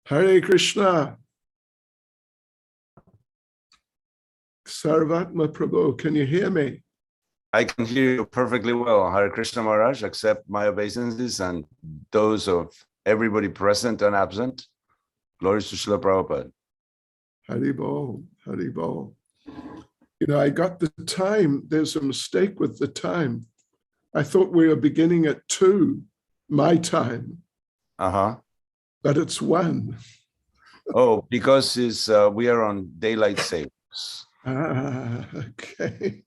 Hare Krishna. Sarvatma Prabhu, can you hear me? I can hear you perfectly well. Hare Krishna Maharaj, accept my obeisances and those of everybody present and absent. Glory to Srila Prabhupada. Haribol, Haribol. You know, I got the time. There's a mistake with the time. I thought we were beginning at 2, my time. But it's 1. Oh, because we are on daylight savings. Okay.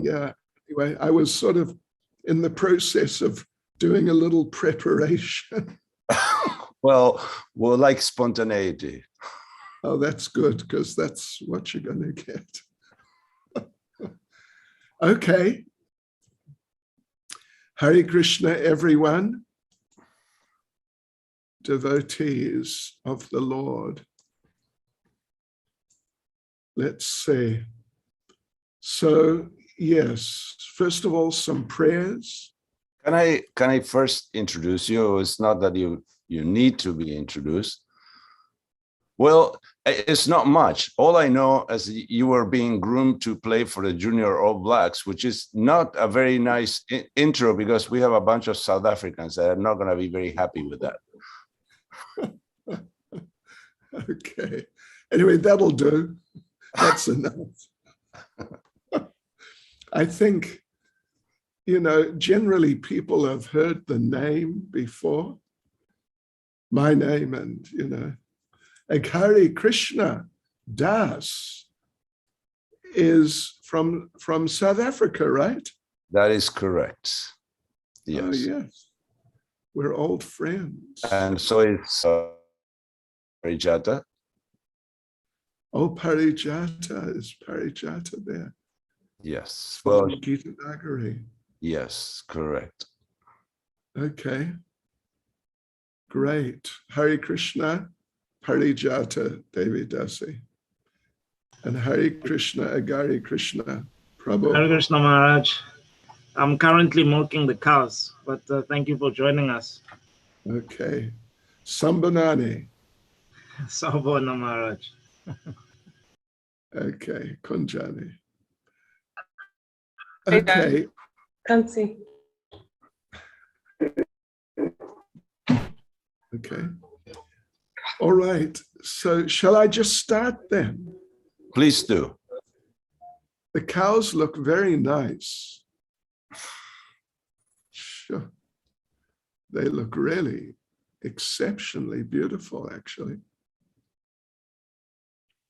Yeah. Anyway, I was sort of in the process of doing a little preparation. Well, we'll like spontaneity. Oh, that's good, because that's what you're going to get. Okay. Hare Krishna, everyone. Devotees of the Lord. Let's see. So, yes, first of all, some prayers. Can I first introduce you? It's not that you need to be introduced. Well, it's not much. All I know is you were being groomed to play for the Junior All Blacks, which is not a very nice intro, because we have a bunch of South Africans that are not going to be very happy with that. Okay. Anyway, that'll do. That's enough. I think, you know, generally people have heard the name before. My name, and, you know, Hare Krishna Das is from South Africa, right? That is correct. Yes. Oh, yes. We're old friends. And so it's Parijata. Oh, Parijata. Is Parijata there? Yes. Well, Well, Gita Nagari. yes, correct. Okay. Great. Hare Krishna, Parijata Devi Dasi. And Hare Krishna, Agari Krishna, Prabhu. Hare Krishna Maharaj. I'm currently milking the cows, but thank you for joining us. Okay. Sambanani. Sawabona Maharaj. Okay. Kunjani. Okay. Can't see. Okay. All right. So shall I just start then? Please do. The cows look very nice. Sure. They look really exceptionally beautiful, actually.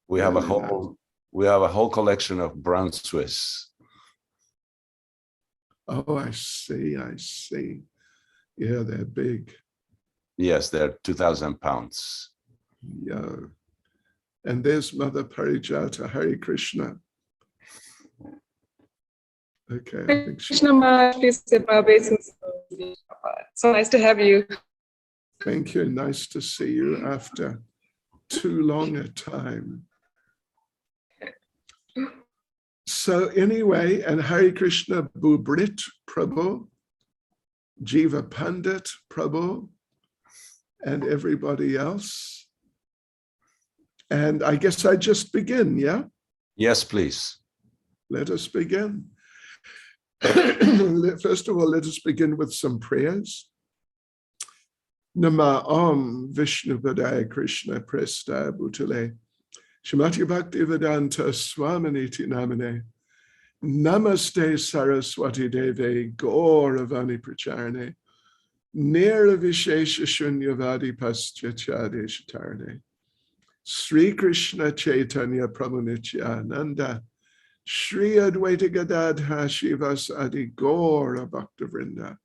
We have a Really whole collection of brown Swiss. Oh, I see. I see. Yeah, they're big. Yes, they're 2,000 pounds. Yeah. And there's Mother Parijata, Hare Krishna. Okay, I think she, Krishna Maharaj, please say my obeisance. So nice to have you. thank you. Nice to see you after too long a time. So anyway, and Hare Krishna Bubrit Prabhu, Jiva Pandit Prabhu, and everybody else. And I guess I just begin, yeah? Yes, please. Let us begin. First of all, let us begin with some prayers. Nama Om Vishnu Padaya Krishna Presta Bhutale Shrimati Bhakti Vedanta Swaminiti Namane Namaste Saraswati Deve Gauravani Pracharane Nira Vishesha Shunyavadi Paschachade Shatarane Sri Krishna Chaitanya Prabhu Nityananda Shri Advaita Gadadha Shivas Adi Gaura Bhakta Vrinda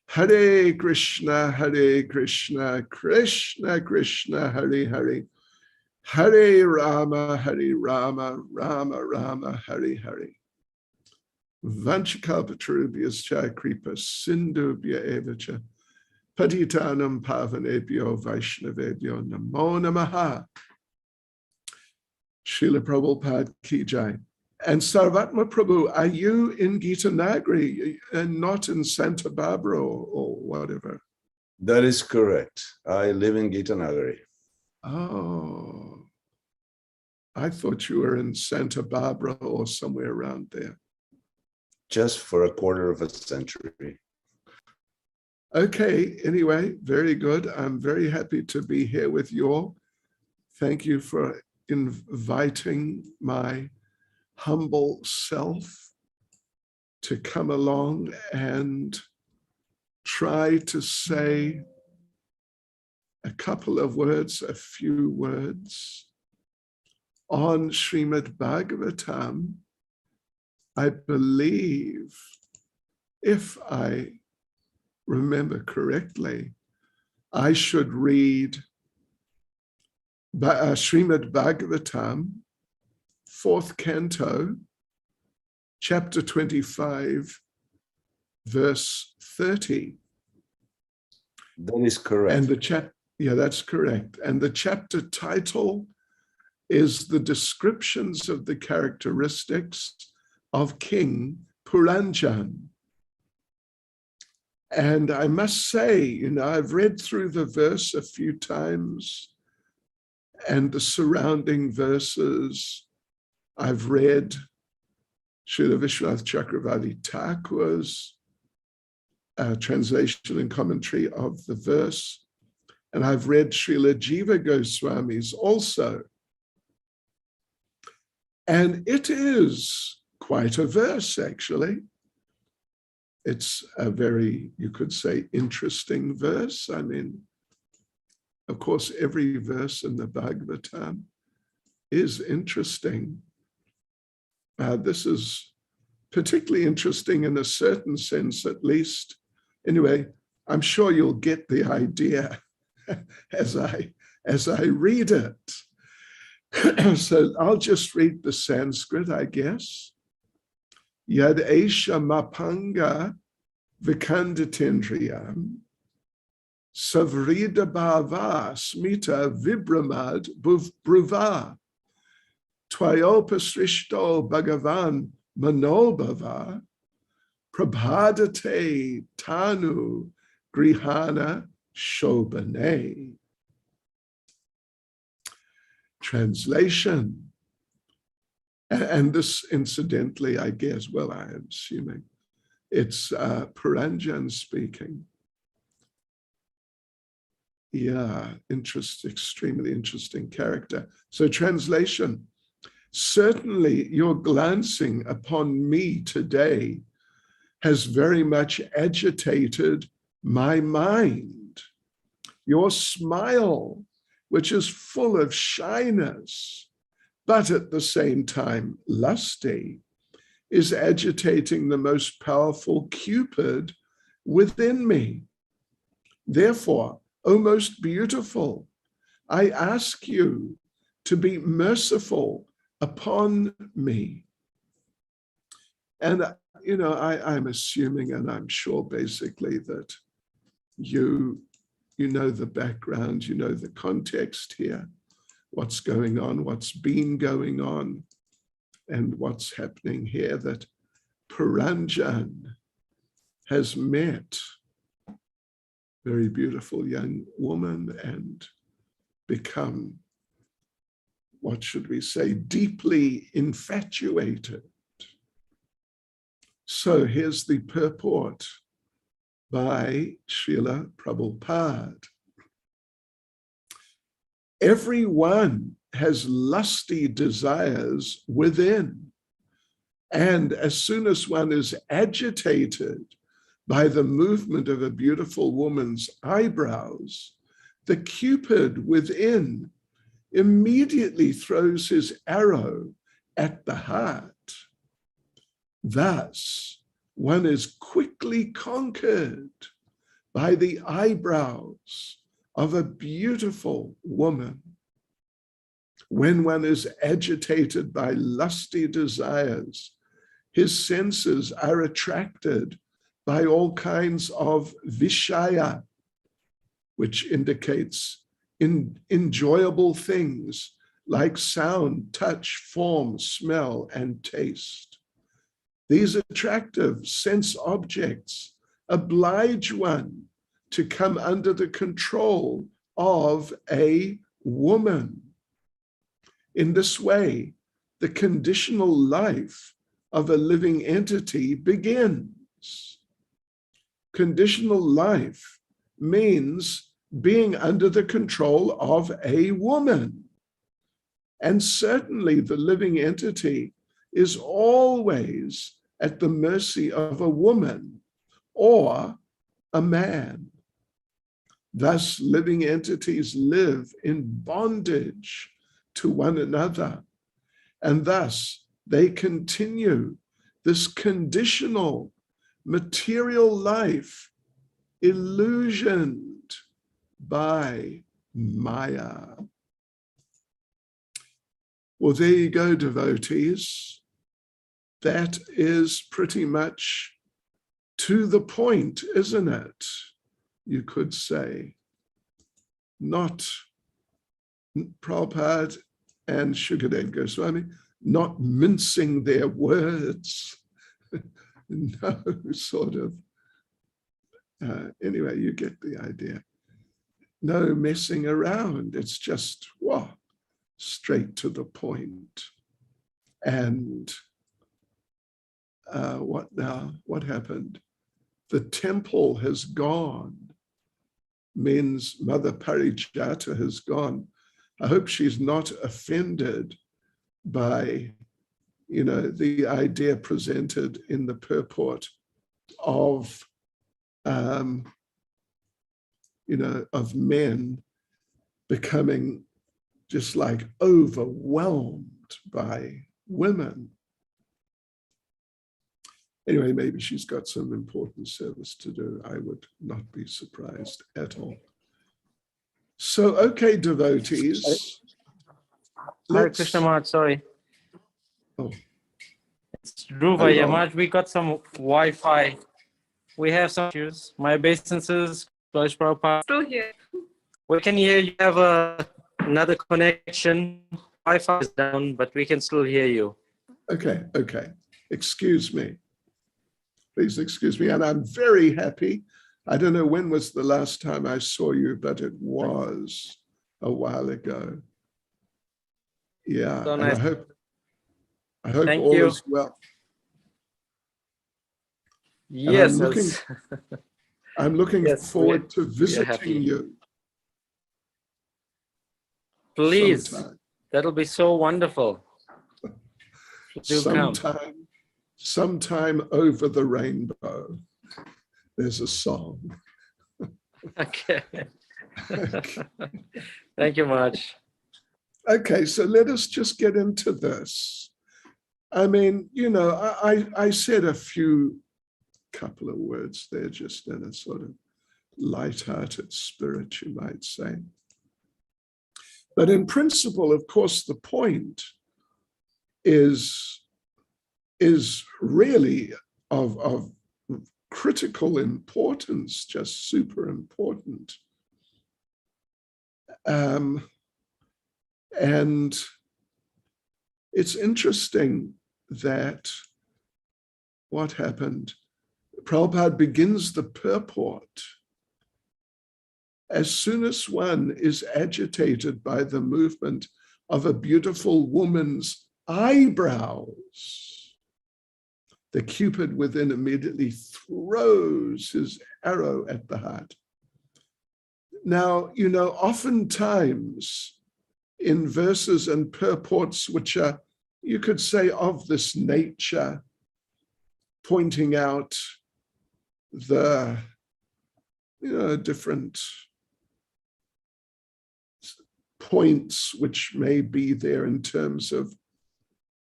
Hare Krishna, Krishna Krishna, Hare Hare, Hare Rama, Rama Rama, Hare Hare. Vanchakalpatarubhyascha kripa sindhubhya evacha patitanam pavanebhyo vaishnavebhyo namo namaha. Srila Prabhupada ki jai. And Sarvatma Prabhu, are you in Gita Nagari and not in Santa Barbara or whatever? That is correct. I live in Gita Nagari. Oh, I thought you were in Santa Barbara or somewhere around there. Just for a quarter of a century. Okay, anyway, very good. I'm very happy to be here with you all. Thank you for inviting my humble self to come along and try to say a couple of words, a few words on Srimad Bhagavatam. I believe, if I remember correctly, I should read Srimad Bhagavatam, 4th canto, chapter 25, verse 30. That is correct. And yeah, that's correct. And the chapter title is The Descriptions of the Characteristics of King Puranjan. And I must say, I've read through the verse a few times and the surrounding verses. I've read Srila Vishwanath Chakravarti Thakur's translation and commentary of the verse. And I've read Srila Jiva Goswami's also. And it is quite a verse, actually. It's a very, you could say, interesting verse. I mean, of course, every verse in the Bhagavatam is interesting. This is particularly interesting in a certain sense, at least. Anyway, I'm sure you'll get the idea as I read it. So I'll just read the Sanskrit, I guess. Yad esha mapanga vikanditendriyam savrida bhava smita vibramad bruva twayopasrishto bhagavan manobhava prabhadate tanu grihana shobhane. Translation. And this, incidentally, I guess, well, I am assuming it's Puranjan speaking. Yeah, extremely interesting character. So translation, certainly your glancing upon me today has very much agitated my mind. Your smile, which is full of shyness, but at the same time lusty, is agitating the most powerful Cupid within me. Therefore, O most beautiful, I ask you to be merciful upon me. And, I'm assuming, and I'm sure basically that you know the background, you know the context here. What's going on, what's been going on, and what's happening here, that Puranjan has met a very beautiful young woman and become, what should we say, deeply infatuated. So here's the purport by Srila Prabhupada. Everyone has lusty desires within. And as soon as one is agitated by the movement of a beautiful woman's eyebrows, the Cupid within immediately throws his arrow at the heart. Thus, one is quickly conquered by the eyebrows of a beautiful woman. When one is agitated by lusty desires, his senses are attracted by all kinds of vishaya, which indicates enjoyable things like sound, touch, form, smell, and taste. These attractive sense objects oblige one to come under the control of a woman. In this way, the conditional life of a living entity begins. Conditional life means being under the control of a woman. And certainly the living entity is always at the mercy of a woman or a man. Thus, living entities live in bondage to one another, and thus they continue this conditional material life illusioned by Maya. Well, there you go, devotees. That is pretty much to the point, isn't it? You could say. Not Prabhupada and Shukadev Goswami, not mincing their words. No sort of, anyway, you get the idea. No messing around. It's just, wow, straight to the point. And what now? What happened? The temple has gone. Means Mother Parijata has gone. I hope she's not offended by, the idea presented in the purport of, of men becoming just like overwhelmed by women. Anyway, maybe she's got some important service to do. I would not be surprised at all. So, okay, devotees. Hare Krishna Maharaj, sorry. Oh. It's Dhruva. Yeah, Maharaj, we got some Wi-Fi. We have some issues. My obeisances, Raj Prabhupada. Still here. We can hear you have another connection. Wi-Fi is down, but we can still hear you. Okay. Excuse me. Please excuse me. And I'm very happy. I don't know when was the last time I saw you, but it was a while ago. Yeah, So and nice. I hope Thank all you. is well. Yes. I'm looking Yes, forward to happy. visiting you. Please, sometime. that'll be so wonderful. Do come. Sometime over the rainbow. There's a song. Okay. Thank you much. Okay, so let us just get into this. I mean, I said a couple of words there just in a sort of light-hearted spirit, you might say. But in principle, of course, the point is really of critical importance, just super important. And it's interesting that what happened, Prabhupada begins the purport. As soon as one is agitated by the movement of a beautiful woman's eyebrows, the Cupid within immediately throws his arrow at the heart. Now, oftentimes in verses and purports which are, you could say, of this nature, pointing out the, different points which may be there in terms of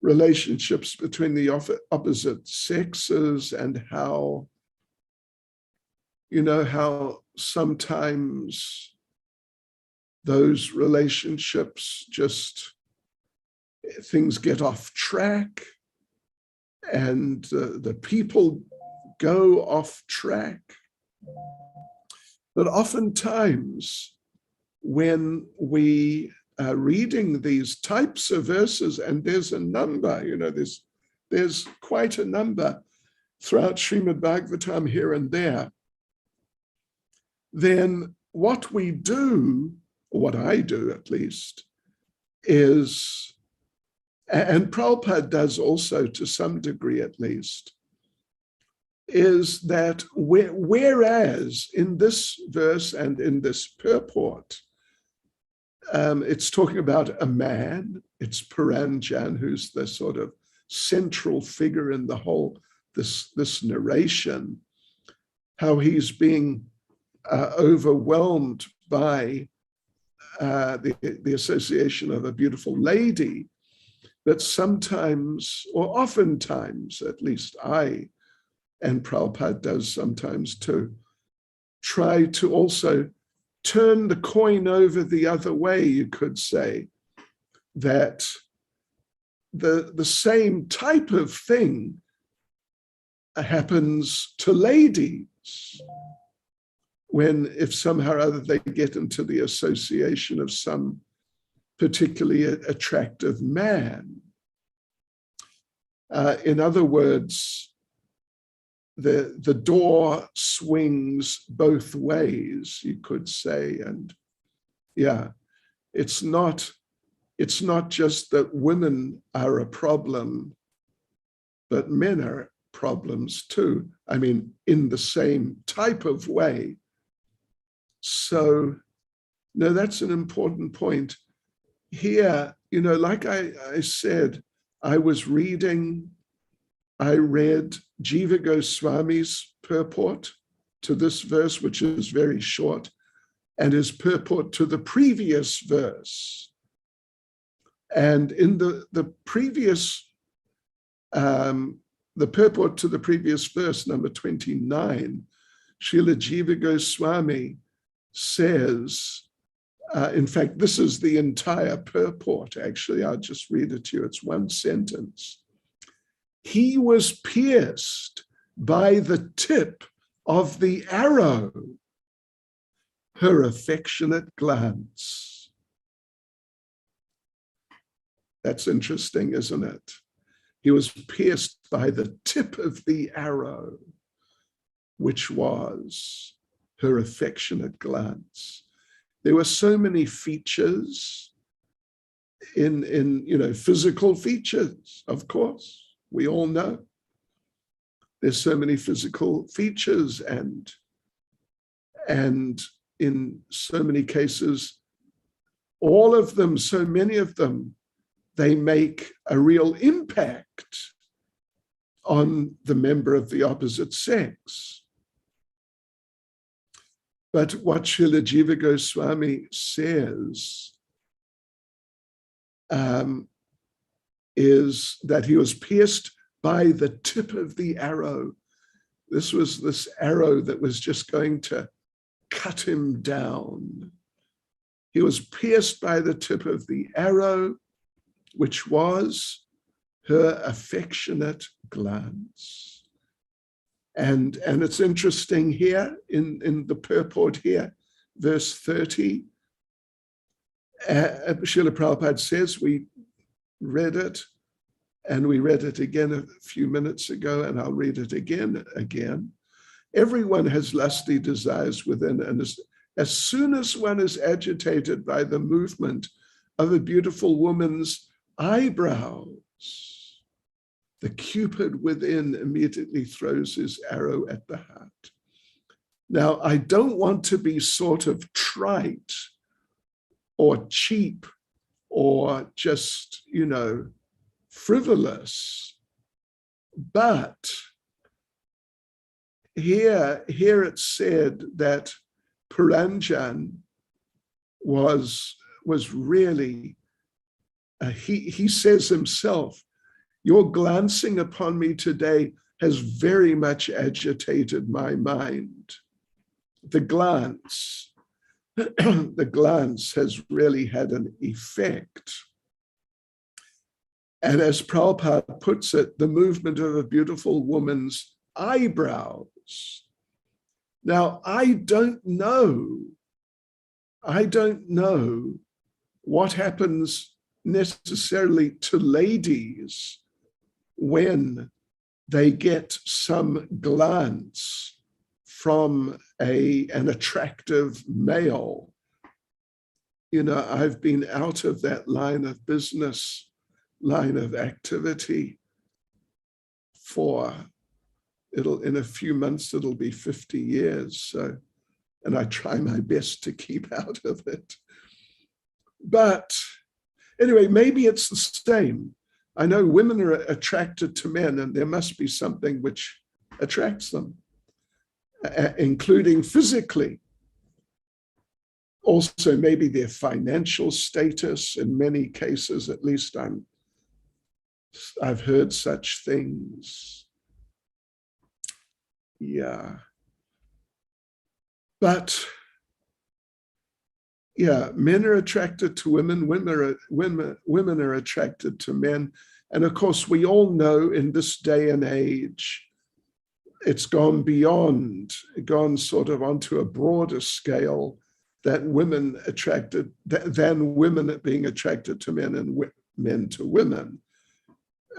relationships between the opposite sexes and how, how sometimes those relationships just, things get off track and the people go off track. But oftentimes when we are reading these types of verses, and there's a number, there's quite a number throughout Srimad Bhagavatam here and there, then what we do what I do at least, is, and Prabhupada does also to some degree at least, is that whereas in this verse and in this purport, it's talking about a man, it's Puranjan, who's the sort of central figure in the whole, this narration, how he's being overwhelmed by the association of a beautiful lady, that sometimes, or oftentimes, at least I, and Prabhupada does sometimes too, try to also turn the coin over the other way, you could say, that the same type of thing happens to ladies when, if somehow or other they get into the association of some particularly attractive man. In other words, the door swings both ways, you could say. And yeah, it's not just that women are a problem, but men are problems too. I mean, in the same type of way. So, no, that's an important point. Here, you know, like I said, I read Jiva Goswami's purport to this verse, which is very short, and his purport to the previous verse. And in the previous, the purport to the previous verse, number 29, Srila Jiva Goswami says, in fact, this is the entire purport, actually. I'll just read it to you. It's one sentence. He was pierced by the tip of the arrow, her affectionate glance. That's interesting, isn't it? He was pierced by the tip of the arrow, which was her affectionate glance. There were so many features in you know, physical features, of course, we all know. There's so many physical features, and in so many cases, all of them, so many of them, they make a real impact on the member of the opposite sex. But what Srila Jiva Goswami says is that he was pierced by the tip of the arrow. This was this arrow that was just going to cut him down. He was pierced by the tip of the arrow, which was her affectionate glance. And it's interesting here in the purport here, verse 30, Srila Prabhupada says, we read it, and we read it again a few minutes ago, and I'll read it again. Everyone has lusty desires within, and as soon as one is agitated by the movement of a beautiful woman's eyebrows, the Cupid within immediately throws his arrow at the heart. Now, I don't want to be sort of trite or cheap or just, you know, frivolous, but here it's said that Puranjan was really, he says himself, your glancing upon me today has very much agitated my mind. The glance has really had an effect. And as Prabhupada puts it, the movement of a beautiful woman's eyebrows. Now, I don't know what happens necessarily to ladies when they get some glance from an attractive male. I've been out of that line of business, line of activity in a few months, it'll be 50 years. So, and I try my best to keep out of it. But anyway, maybe it's the same. I know women are attracted to men, and there must be something which attracts them, including physically. Also, maybe their financial status. In many cases, at least I've heard such things. Yeah. But yeah, men are attracted to women, women are attracted to men. And of course, we all know in this day and age, it's gone sort of onto a broader scale, that women than women being attracted to men and men to women.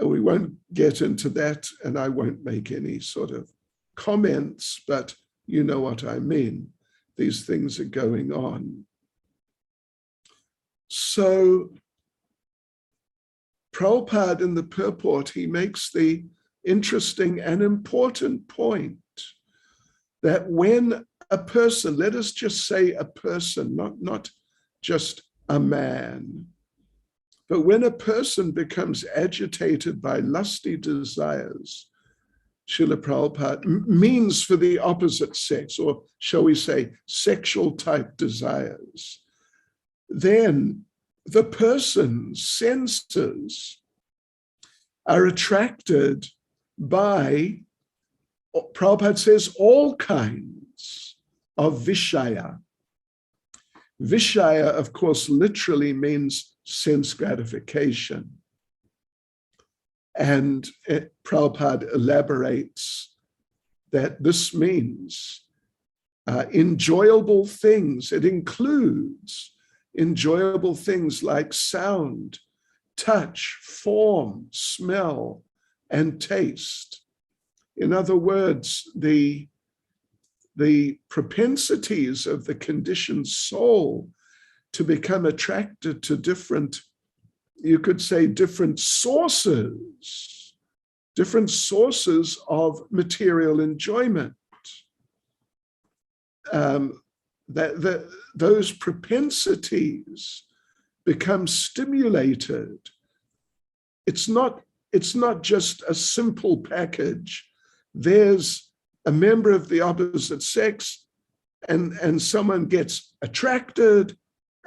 We won't get into that, and I won't make any sort of comments, but you know what I mean. These things are going on. So Prabhupada in the purport, he makes the interesting and important point that when a person, let us just say a person, not just a man, but when a person becomes agitated by lusty desires, Srila Prabhupada means for the opposite sex, or shall we say sexual type desires, then the person's senses are attracted by, Prabhupada says, all kinds of Vishaya. Vishaya, of course, literally means sense gratification. And Prabhupada elaborates that this means enjoyable things. It includes enjoyable things like sound, touch, form, smell, and taste. In other words, the propensities of the conditioned soul to become attracted to different, you could say, different sources of material enjoyment. Those propensities become stimulated. It's not just a simple package. There's a member of the opposite sex and someone gets attracted,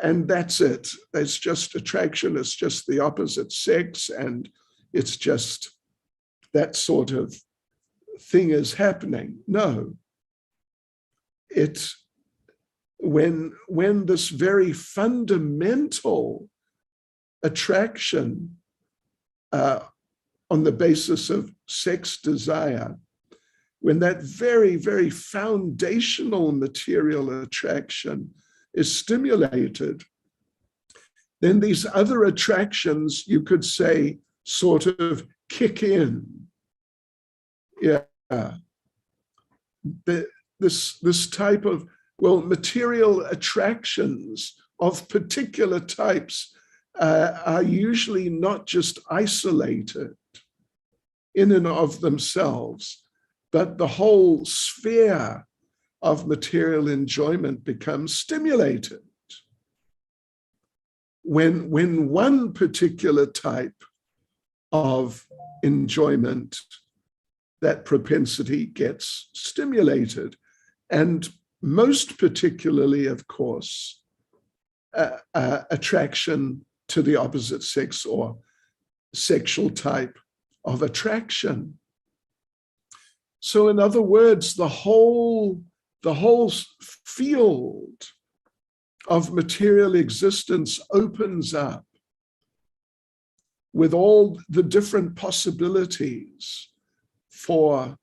and that's it. It's just attraction. It's just the opposite sex, and it's just that sort of thing is happening. No. It's when this very fundamental attraction on the basis of sex desire, when that very, very foundational material attraction is stimulated, then these other attractions, you could say, sort of kick in. Yeah. This type of, material attractions of particular types are usually not just isolated in and of themselves, but the whole sphere of material enjoyment becomes stimulated. When one particular type of enjoyment, that propensity gets stimulated, and most particularly, of course, attraction to the opposite sex or sexual type of attraction. So in other words, the whole field of material existence opens up with all the different possibilities for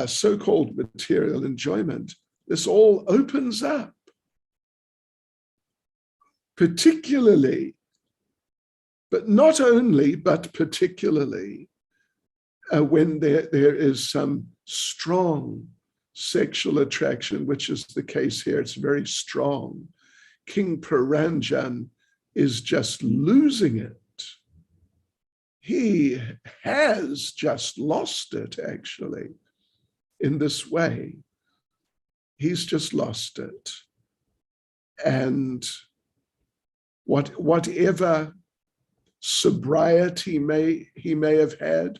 so-called material enjoyment. This all opens up, particularly, but not only, but particularly when there is some strong sexual attraction, which is the case here. It's very strong. King Puranjan is just losing it. He has just lost it, actually, in this way. He's just lost it. And whatever sobriety he may have had,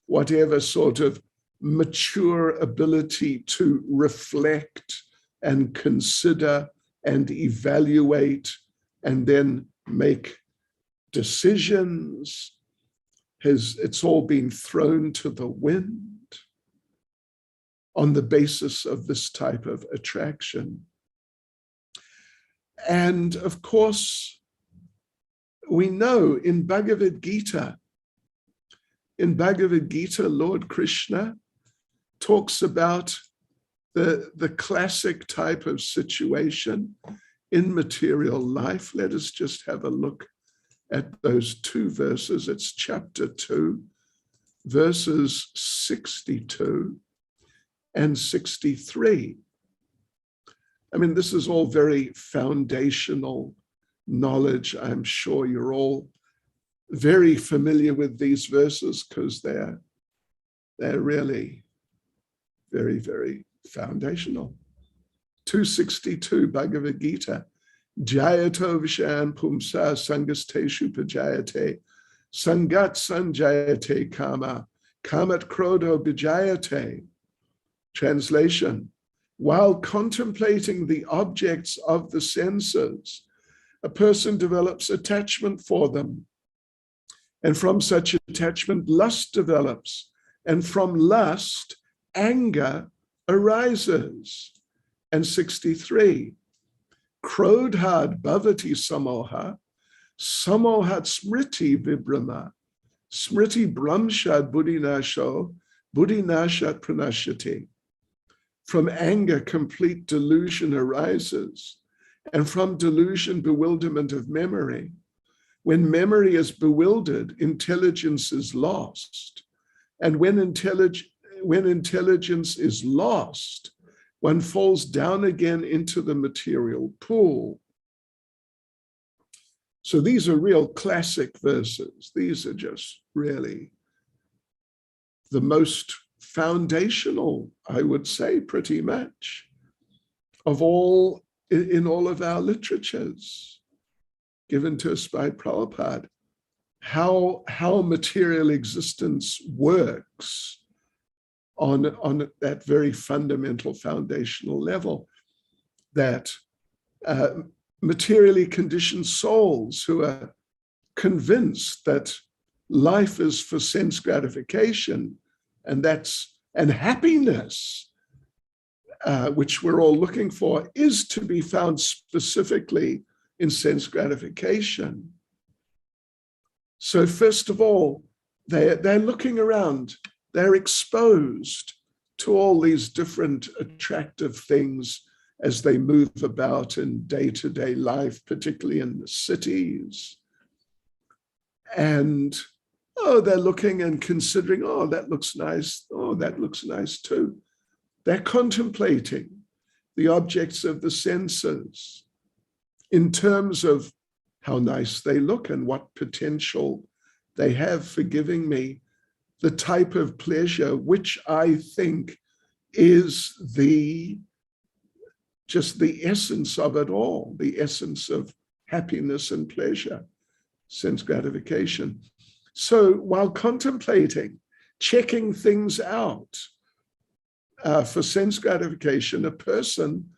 whatever sort of mature ability to reflect and consider and evaluate and then make decisions, it's all been thrown to the wind on the basis of this type of attraction. And of course, we know in Bhagavad Gita, Lord Krishna talks about the classic type of situation in material life. Let us just have a look at those two verses. It's chapter 2, verses 62 and 63. I mean, this is all very foundational knowledge. I'm sure you're all very familiar with these verses because they're really very, very foundational. 262 Bhagavad Gita. Jayato vishayan pumsa sangasteshu pajayate sangat sanjayate kama kamat krodo bijayate. Translation: while contemplating the objects of the senses, a person develops attachment for them. And from such attachment, lust develops. And from lust, anger arises. And 63, krodhad bhavati samoha, samohat smriti vibrama, smriti brahmshad buddhinasho, buddhinashat pranashyati. From anger, complete delusion arises. And from delusion, bewilderment of memory. When memory is bewildered, intelligence is lost. And when intelligence is lost, one falls down again into the material pool. So these are real classic verses. These are just really the most foundational, I would say, pretty much, of all, in all of our literatures given to us by Prabhupada, how material existence works on that very fundamental foundational level, that materially conditioned souls who are convinced that life is for sense gratification and happiness, which we're all looking for, is to be found specifically in sense gratification. So first of all, they're looking around, they're exposed to all these different attractive things as they move about in day-to-day life, particularly in the cities. And they're looking and considering, oh, that looks nice. Oh, that looks nice too. They're contemplating the objects of the senses in terms of how nice they look and what potential they have for giving me the type of pleasure which I think is just the essence of it all, the essence of happiness and pleasure, sense gratification. So while contemplating, checking things out for sense gratification, a person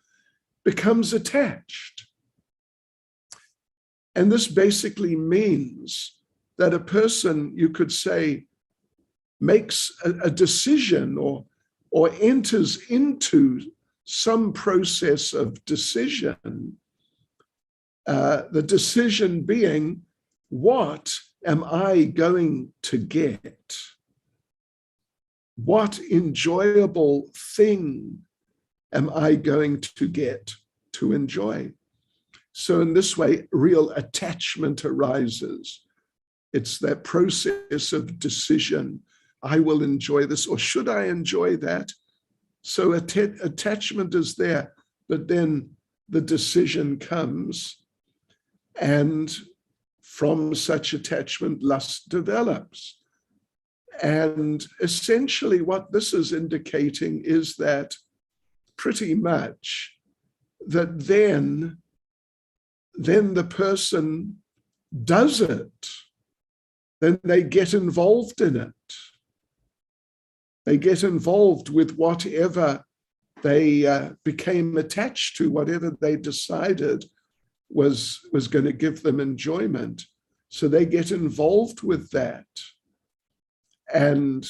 becomes attached. And this basically means that a person, you could say, makes a decision or enters into some process of decision, the decision being, what am I going to get? What enjoyable thing am I going to get to enjoy? So in this way, real attachment arises. It's that process of decision. I will enjoy this, or should I enjoy that? So attachment is there, but then the decision comes, and from such attachment, lust develops. And essentially what this is indicating is that pretty much that then the person does it, then they get involved in it. They get involved with whatever they became attached to, whatever they decided was going to give them enjoyment. So they get involved with that and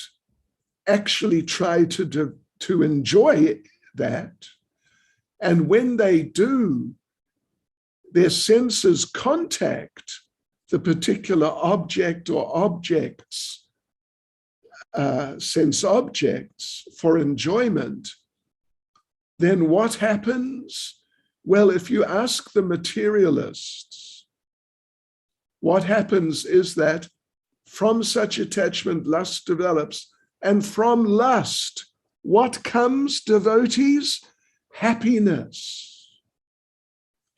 actually try to enjoy that. And when they do, their senses contact the particular object or objects, sense objects for enjoyment, then what happens? Well, if you ask the materialists, what happens is that from such attachment, lust develops, and from lust, what comes, devotees? Happiness.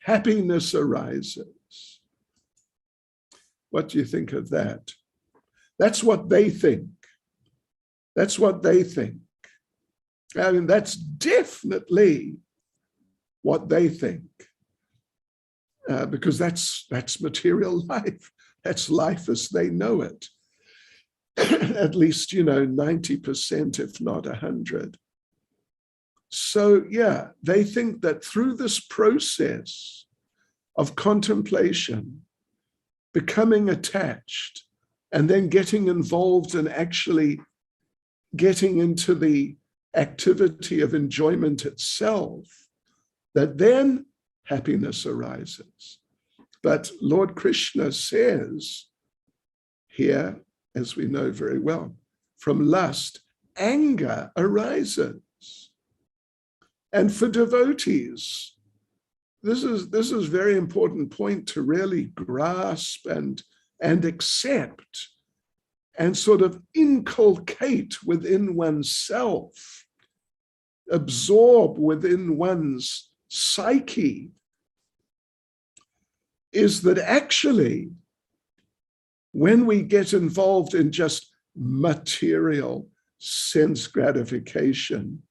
Happiness arises. What do you think of that? That's what they think. That's what they think. I mean, that's definitely what they think, because that's material life. That's life as they know it. At least, 90%, if not 100. So, yeah, they think that through this process of contemplation, becoming attached, and then getting involved and actually getting into the activity of enjoyment itself, that then happiness arises. But Lord Krishna says here, as we know very well, from lust, anger arises. And for devotees, this is a very important point to really grasp and accept and sort of inculcate within oneself, absorb within one's psyche, is that actually, when we get involved in just material sense gratification,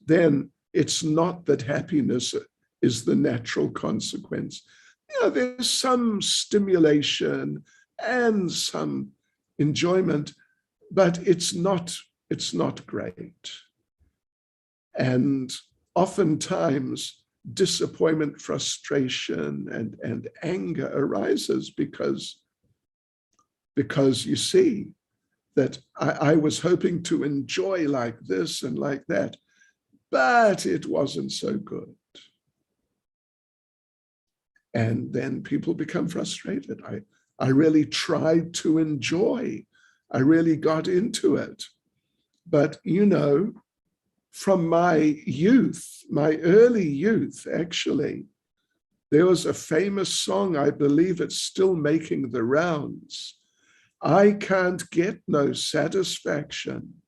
then it's not that happiness is the natural consequence. There's some stimulation and some enjoyment, but it's not great. And oftentimes, disappointment, frustration, and anger arises because you see that I was hoping to enjoy like this and like that, but it wasn't so good. And then people become frustrated. I really tried to enjoy. I really got into it. But, from my youth, my early youth, actually, there was a famous song, I believe it's still making the rounds. I can't get no satisfaction.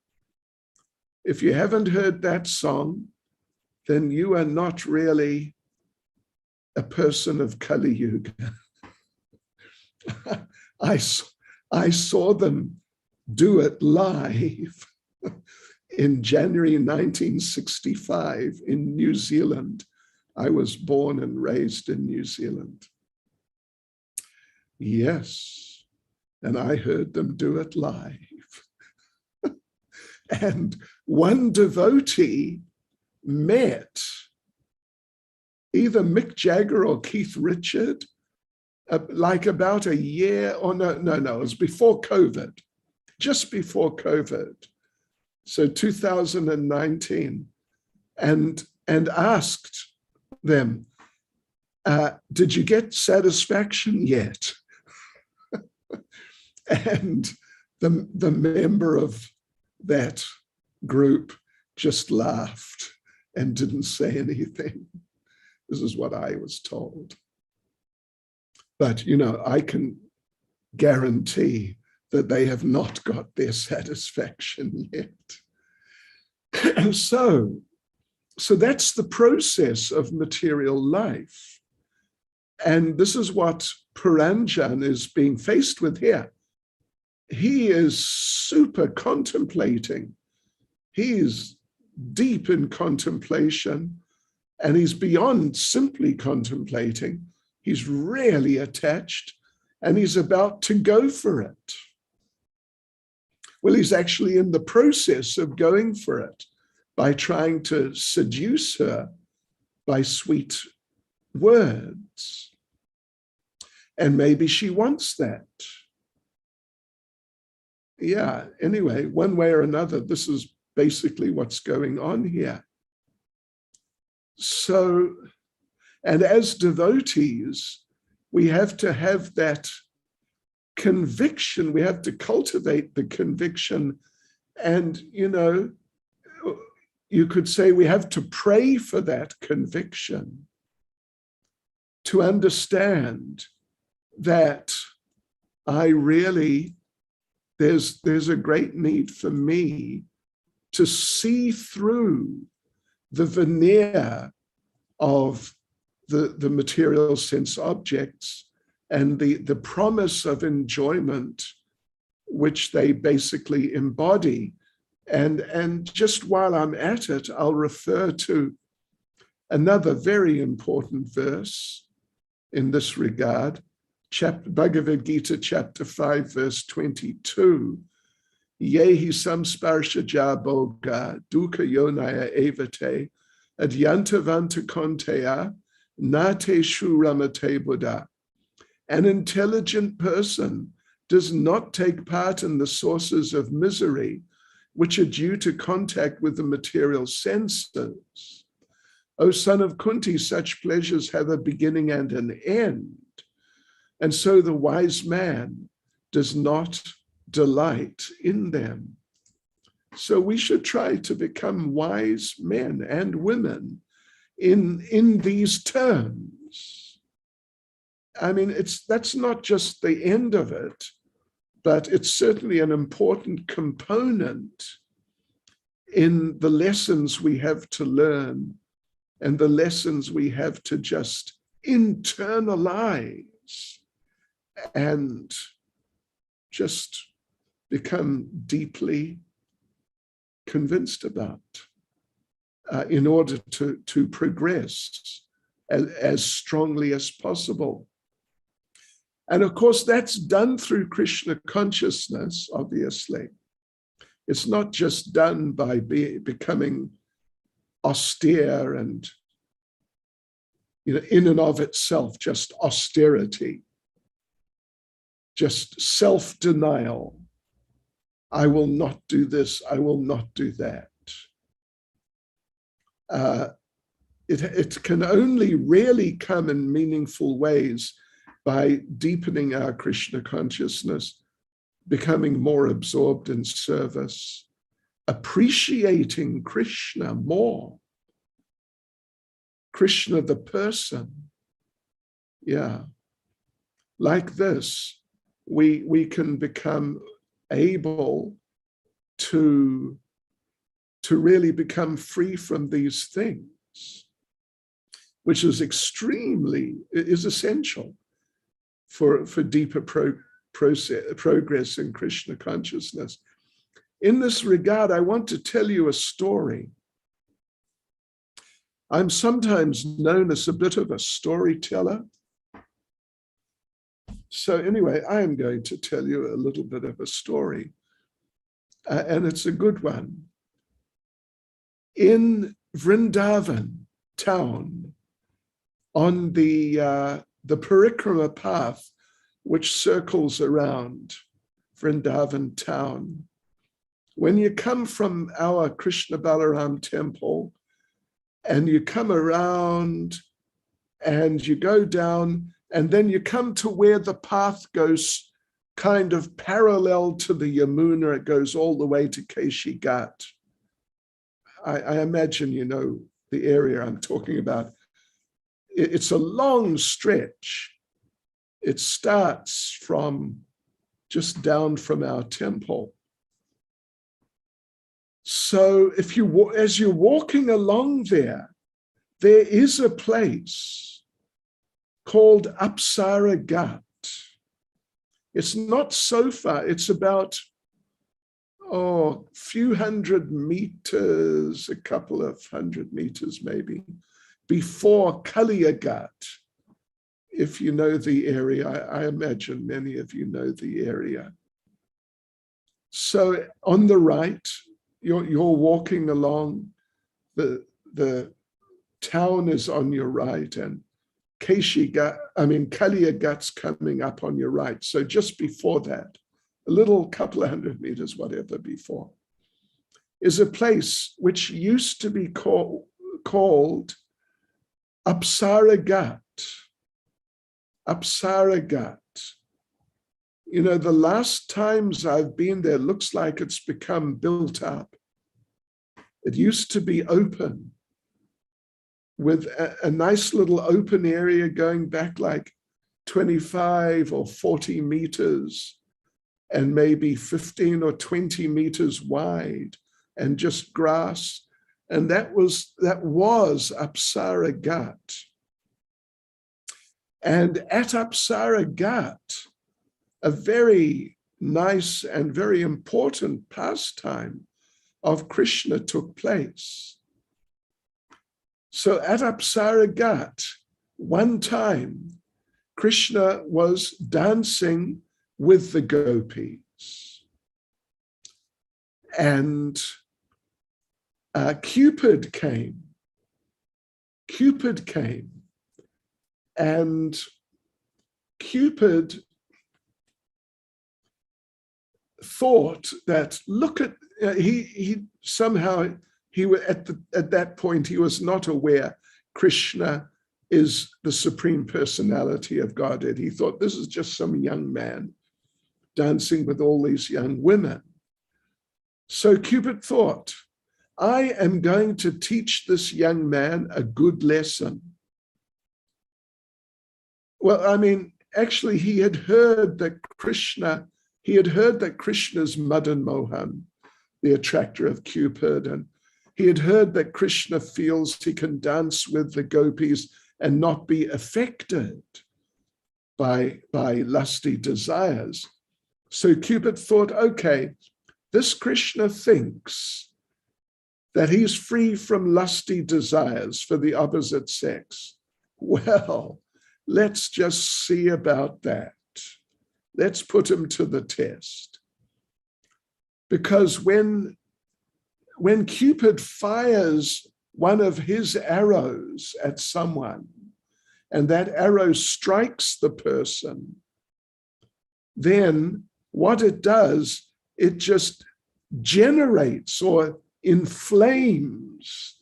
If you haven't heard that song, then you are not really a person of Kali Yuga. I saw them do it live in January 1965 in New Zealand. I was born and raised in New Zealand. Yes, and I heard them do it live. And one devotee met either Mick Jagger or Keith Richard, like about a year, or no, it was before COVID, just before COVID. So 2019, and asked them, did you get satisfaction yet? And the member of that group just laughed and didn't say anything. This is what I was told. But, I can guarantee that they have not got their satisfaction yet. So So that's the process of material life. And this is what Puranjan is being faced with here. He is super contemplating. He is deep in contemplation, and he's beyond simply contemplating. He's really attached, and he's about to go for it. Well, he's actually in the process of going for it by trying to seduce her by sweet words. And maybe she wants that. Yeah, anyway, one way or another, this is basically what's going on here. So, and as devotees, we have to have that conviction. We have to cultivate the conviction. And, you know, you could say we have to pray for that conviction, to understand that I really, there's a great need for me to see through the veneer of the material sense objects and the promise of enjoyment which they basically embody. And just while I'm at it, I'll refer to another very important verse in this regard, Bhagavad Gita chapter 5, verse 22. Yehi samsparshaja boga dukkha yonaya evate adyantavanta konteya nate shuramate buddha. An intelligent person does not take part in the sources of misery which are due to contact with the material senses. O son of Kunti, such pleasures have a beginning and an end. And so the wise man does not delight in them. So we should try to become wise men and women in these terms. I mean, that's not just the end of it, but it's certainly an important component in the lessons we have to learn and the lessons we have to just internalize and just become deeply convinced about in order to progress as strongly as possible. And of course, that's done through Krishna consciousness, obviously. It's not just done by becoming austere and, you know, in and of itself, just austerity, just self-denial. I will not do this, I will not do that. It can only really come in meaningful ways by deepening our Krishna consciousness, becoming more absorbed in service, appreciating Krishna more. Krishna the person. Yeah. Like this, we can become able to really become free from these things, which is essential for deeper progress in Krishna consciousness. In this regard, I want to tell you a story. I'm sometimes known as a bit of a storyteller. So anyway, I am going to tell you a little bit of a story, and it's a good one. In Vrindavan town, on the parikrama path, which circles around Vrindavan town, when you come from our Krishna Balaram temple and you come around and you go down, and then you come to where the path goes kind of parallel to the Yamuna, it goes all the way to Kesi-ghata. I imagine you know the area I'm talking about. It's a long stretch. It starts from just down from our temple. So if you, as you're walking along there is a place called Apsara Ghat. It's not so far, it's about, a few hundred meters, a couple of 100 meters maybe, before Kaliya Ghat. If you know the area, I imagine many of you know the area. So on the right, you're walking along, the town is on your right, and Kaliya Ghat's coming up on your right. So just before that, a little couple of 100 meters, whatever before, is a place which used to be called Apsara Ghat. Apsara Ghat. You know, the last times I've been there, looks like it's become built up. It used to be open, with a nice little open area going back like 25 or 40 meters and maybe 15 or 20 meters wide, and just grass. And that was Apsara Ghat. And at Apsara Ghat, a very nice and very important pastime of Krishna took place. So at Apsara Ghat, one time, Krishna was dancing with the gopis. And Cupid came. And Cupid thought that, look at, he somehow, at that point, he was not aware Krishna is the Supreme Personality of Godhead. He thought this is just some young man dancing with all these young women. So Cupid thought, I am going to teach this young man a good lesson. Well, I mean, actually, he had heard that Krishna's Madan Mohan, the attractor of Cupid, and he had heard that Krishna feels he can dance with the gopis and not be affected by lusty desires. So Cupid thought, okay, this Krishna thinks that he's free from lusty desires for the opposite sex. Well, let's just see about that. Let's put him to the test. Because when Cupid fires one of his arrows at someone, and that arrow strikes the person, then what it does, it just generates or inflames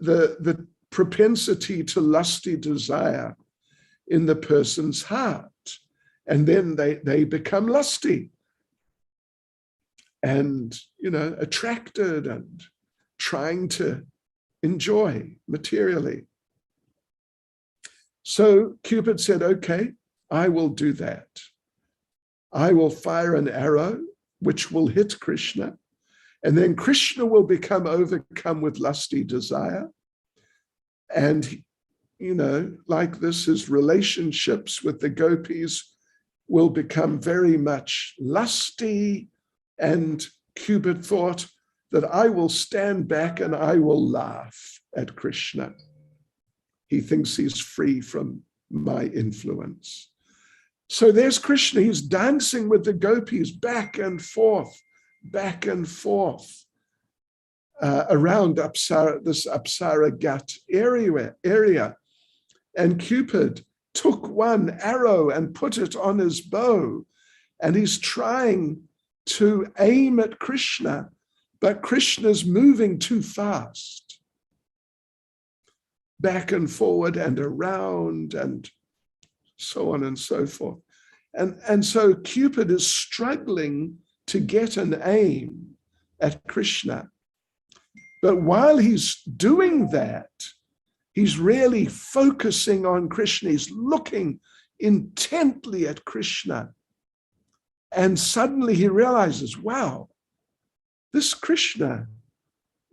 the propensity to lusty desire in the person's heart. And then they become lusty and, attracted and trying to enjoy materially. So Cupid said, okay, I will do that. I will fire an arrow which will hit Krishna, and then Krishna will become overcome with lusty desire. And, like this, his relationships with the gopis will become very much lusty. And Cupid thought that I will stand back and I will laugh at Krishna. He thinks he's free from my influence. So there's Krishna, he's dancing with the gopis back and forth around this Apsara Ghat area. And Cupid took one arrow and put it on his bow, and he's trying to aim at Krishna, but Krishna's moving too fast, back and forward and around and so on and so forth. And so Cupid is struggling to get an aim at Krishna. But while he's doing that, he's really focusing on Krishna. He's looking intently at Krishna. And suddenly he realizes, wow, this Krishna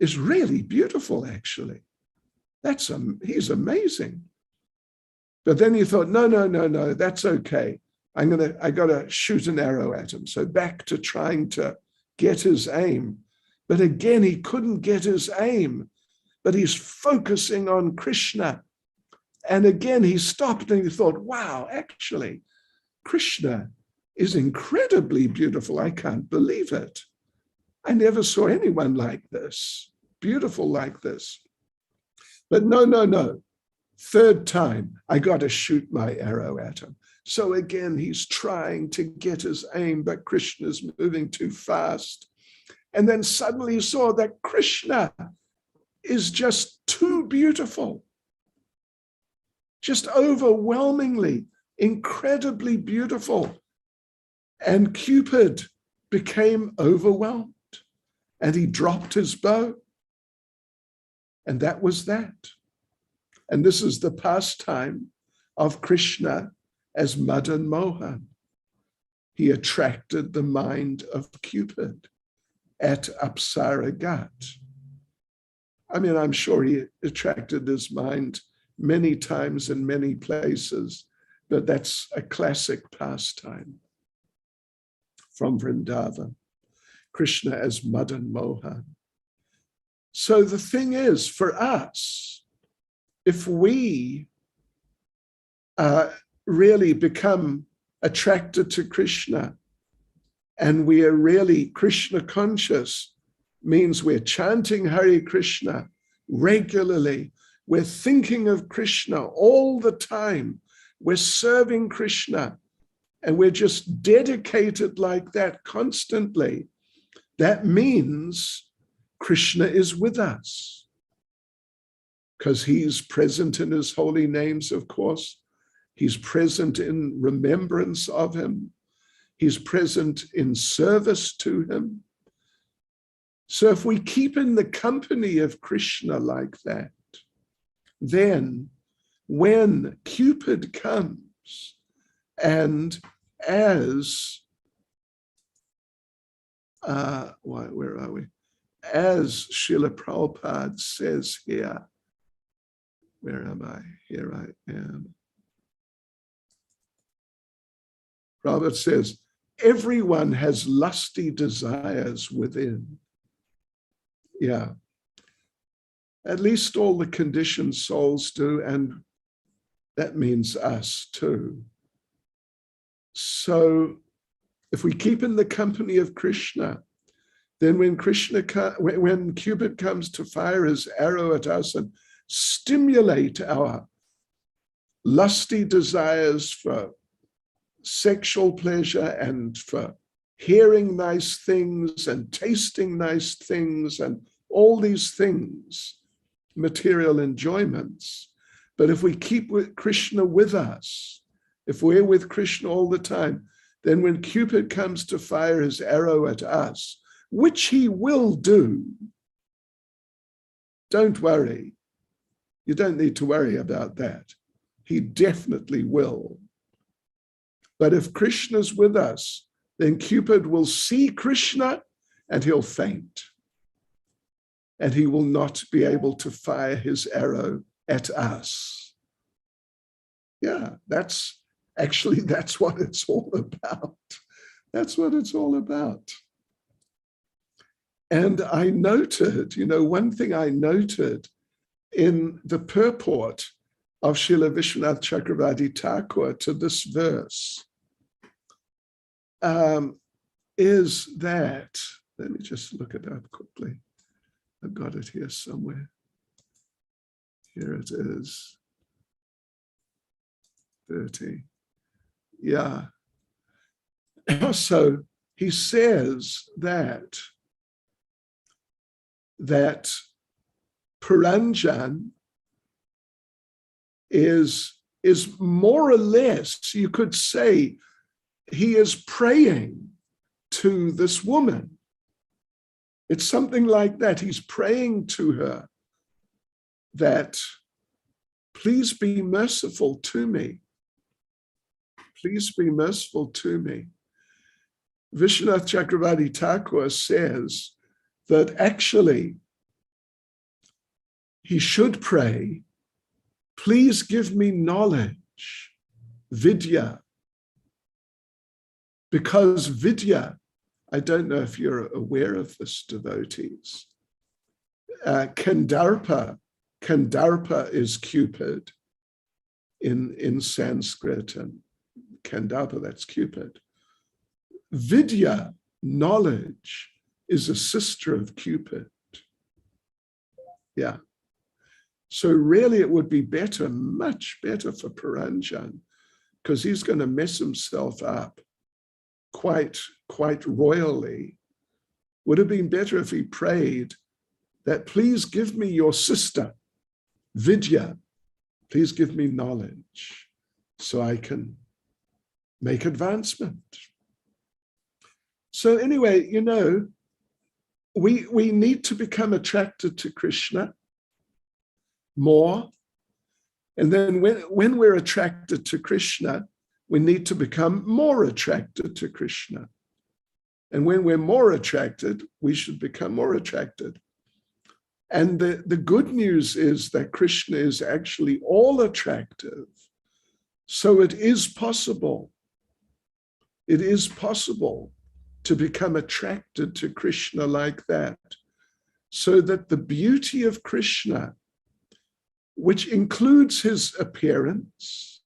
is really beautiful, actually. He's amazing. But then he thought, no, that's okay. I got to shoot an arrow at him. So back to trying to get his aim. But again, he couldn't get his aim. But he's focusing on Krishna. And again, he stopped and he thought, wow, actually, Krishna is incredibly beautiful. I can't believe it. I never saw anyone like this, beautiful like this. But no. Third time, I got to shoot my arrow at him. So again, he's trying to get his aim, but Krishna's moving too fast. And then suddenly he saw that Krishna is just too beautiful. Just overwhelmingly, incredibly beautiful. And Cupid became overwhelmed and he dropped his bow. And that was that. And this is the pastime of Krishna as Madan Mohan. He attracted the mind of Cupid at Apsara Ghat. I mean, I'm sure he attracted his mind many times in many places, but that's a classic pastime from Vrindavan. Krishna as Madan Mohan. So the thing is, for us, if we really become attracted to Krishna and we are really Krishna conscious, means we're chanting Hare Krishna regularly, we're thinking of Krishna all the time, we're serving Krishna, and we're just dedicated like that constantly. That means Krishna is with us because he's present in his holy names, of course. He's present in remembrance of him. He's present in service to him. So if we keep in the company of Krishna like that, then when Cupid comes and as, where are we? As Srila Prabhupada says here, where am I? Here I am. Prabhupada says, everyone has lusty desires within. Yeah. At least all the conditioned souls do, and that means us too. So if we keep in the company of Krishna, then when Cupid comes to fire his arrow at us and stimulate our lusty desires for sexual pleasure and for hearing nice things and tasting nice things and all these things, material enjoyments. But if we keep with Krishna with us, if we're with Krishna all the time, then when Cupid comes to fire his arrow at us, which he will do, don't worry. You don't need to worry about that. He definitely will. But if Krishna's with us, then Cupid will see Krishna and he'll faint. And he will not be able to fire his arrow at us. Yeah, that's what it's all about. That's what it's all about. And I noted, one thing I noted in the purport of Srila Vishwanath Chakravarti Thakur to this verse is that, let me just look it up quickly. I've got it here somewhere. Here it is. 30. Yeah. So he says that Puranjan is more or less, you could say, he is praying to this woman. It's something like that. He's praying to her that, please be merciful to me. Please be merciful to me. Vishwanath Chakravarti Thakur says that actually he should pray, please give me knowledge, vidya. Because vidya, I don't know if you're aware of this, devotees. Kandarpa is Cupid in Sanskrit, and Kandarpa, that's Cupid. Vidya, knowledge, is a sister of Cupid. Yeah. So really it would be better, much better for Puranjan, because he's going to mess himself up quite royally. Would have been better if he prayed that, please give me your sister, Vidya. Please give me knowledge so I can make advancement. So anyway, you know, we need to become attracted to Krishna more. And then when we're attracted to Krishna, we need to become more attracted to Krishna. And when we're more attracted, we should become more attracted. And the good news is that Krishna is actually all attractive. So it is possible. It is possible to become attracted to Krishna like that. So that the beauty of Krishna, which includes his appearance,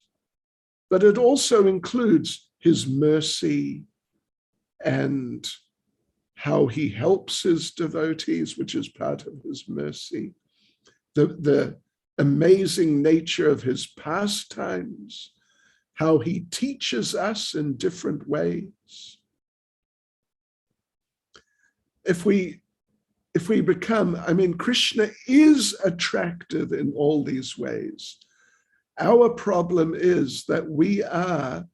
but it also includes his mercy and how he helps his devotees, which is part of his mercy, the amazing nature of his pastimes, how he teaches us in different ways. If we become, I mean, Krishna is attractive in all these ways. Our problem is that we are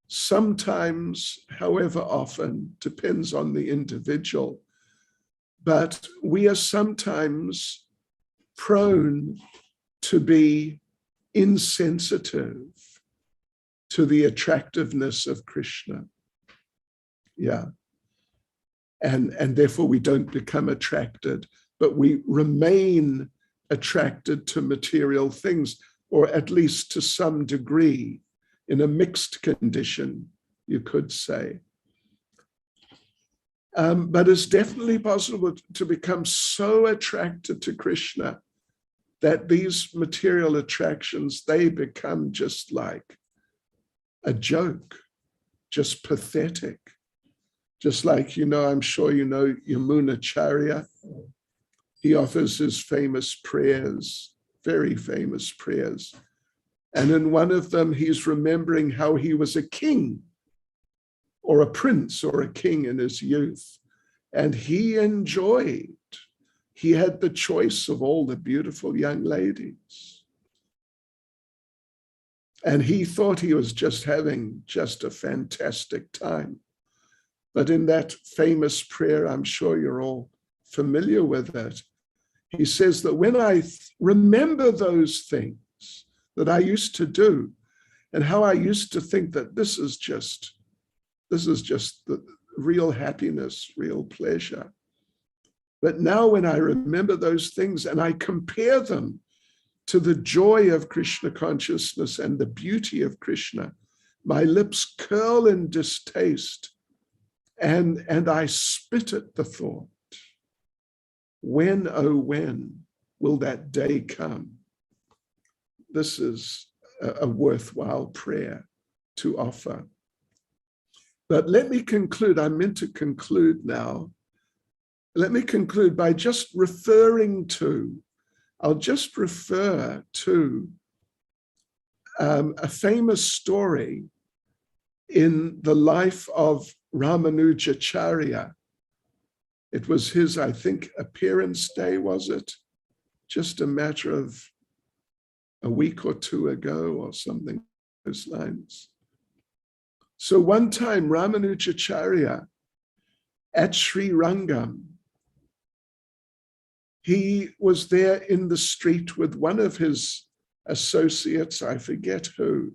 sometimes, however often, depends on the individual, but we are sometimes prone to be insensitive to the attractiveness of Krishna. Yeah. And therefore we don't become attracted, but we remain attracted to material things, or at least to some degree, in a mixed condition, you could say. But it's definitely possible to become so attracted to Krishna that these material attractions, they become just like a joke, just pathetic. Just like, you know, I'm sure you know Yamunacharya. He offers his famous prayers, very famous prayers. And in one of them, he's remembering how he was a king or a prince or a king in his youth. And he enjoyed, he had the choice of all the beautiful young ladies. And he thought he was just having just a fantastic time. But in that famous prayer, I'm sure you're all familiar with it, he says that when I remember those things that I used to do, and how I used to think that this is just the real happiness, real pleasure. But now when I remember those things and I compare them to the joy of Krishna consciousness and the beauty of Krishna, my lips curl in distaste. And I spit at the thought, when, oh, when will that day come? This is a worthwhile prayer to offer. But let me conclude, I'm meant to conclude now. Let me conclude by just referring to, I'll just refer to a famous story in the life of Ramanujacharya. It was his, I think, appearance day, was it? Just a matter of a week or two ago or something along those lines. So one time Ramanujacharya at Sri Rangam, he was there in the street with one of his associates, I forget who,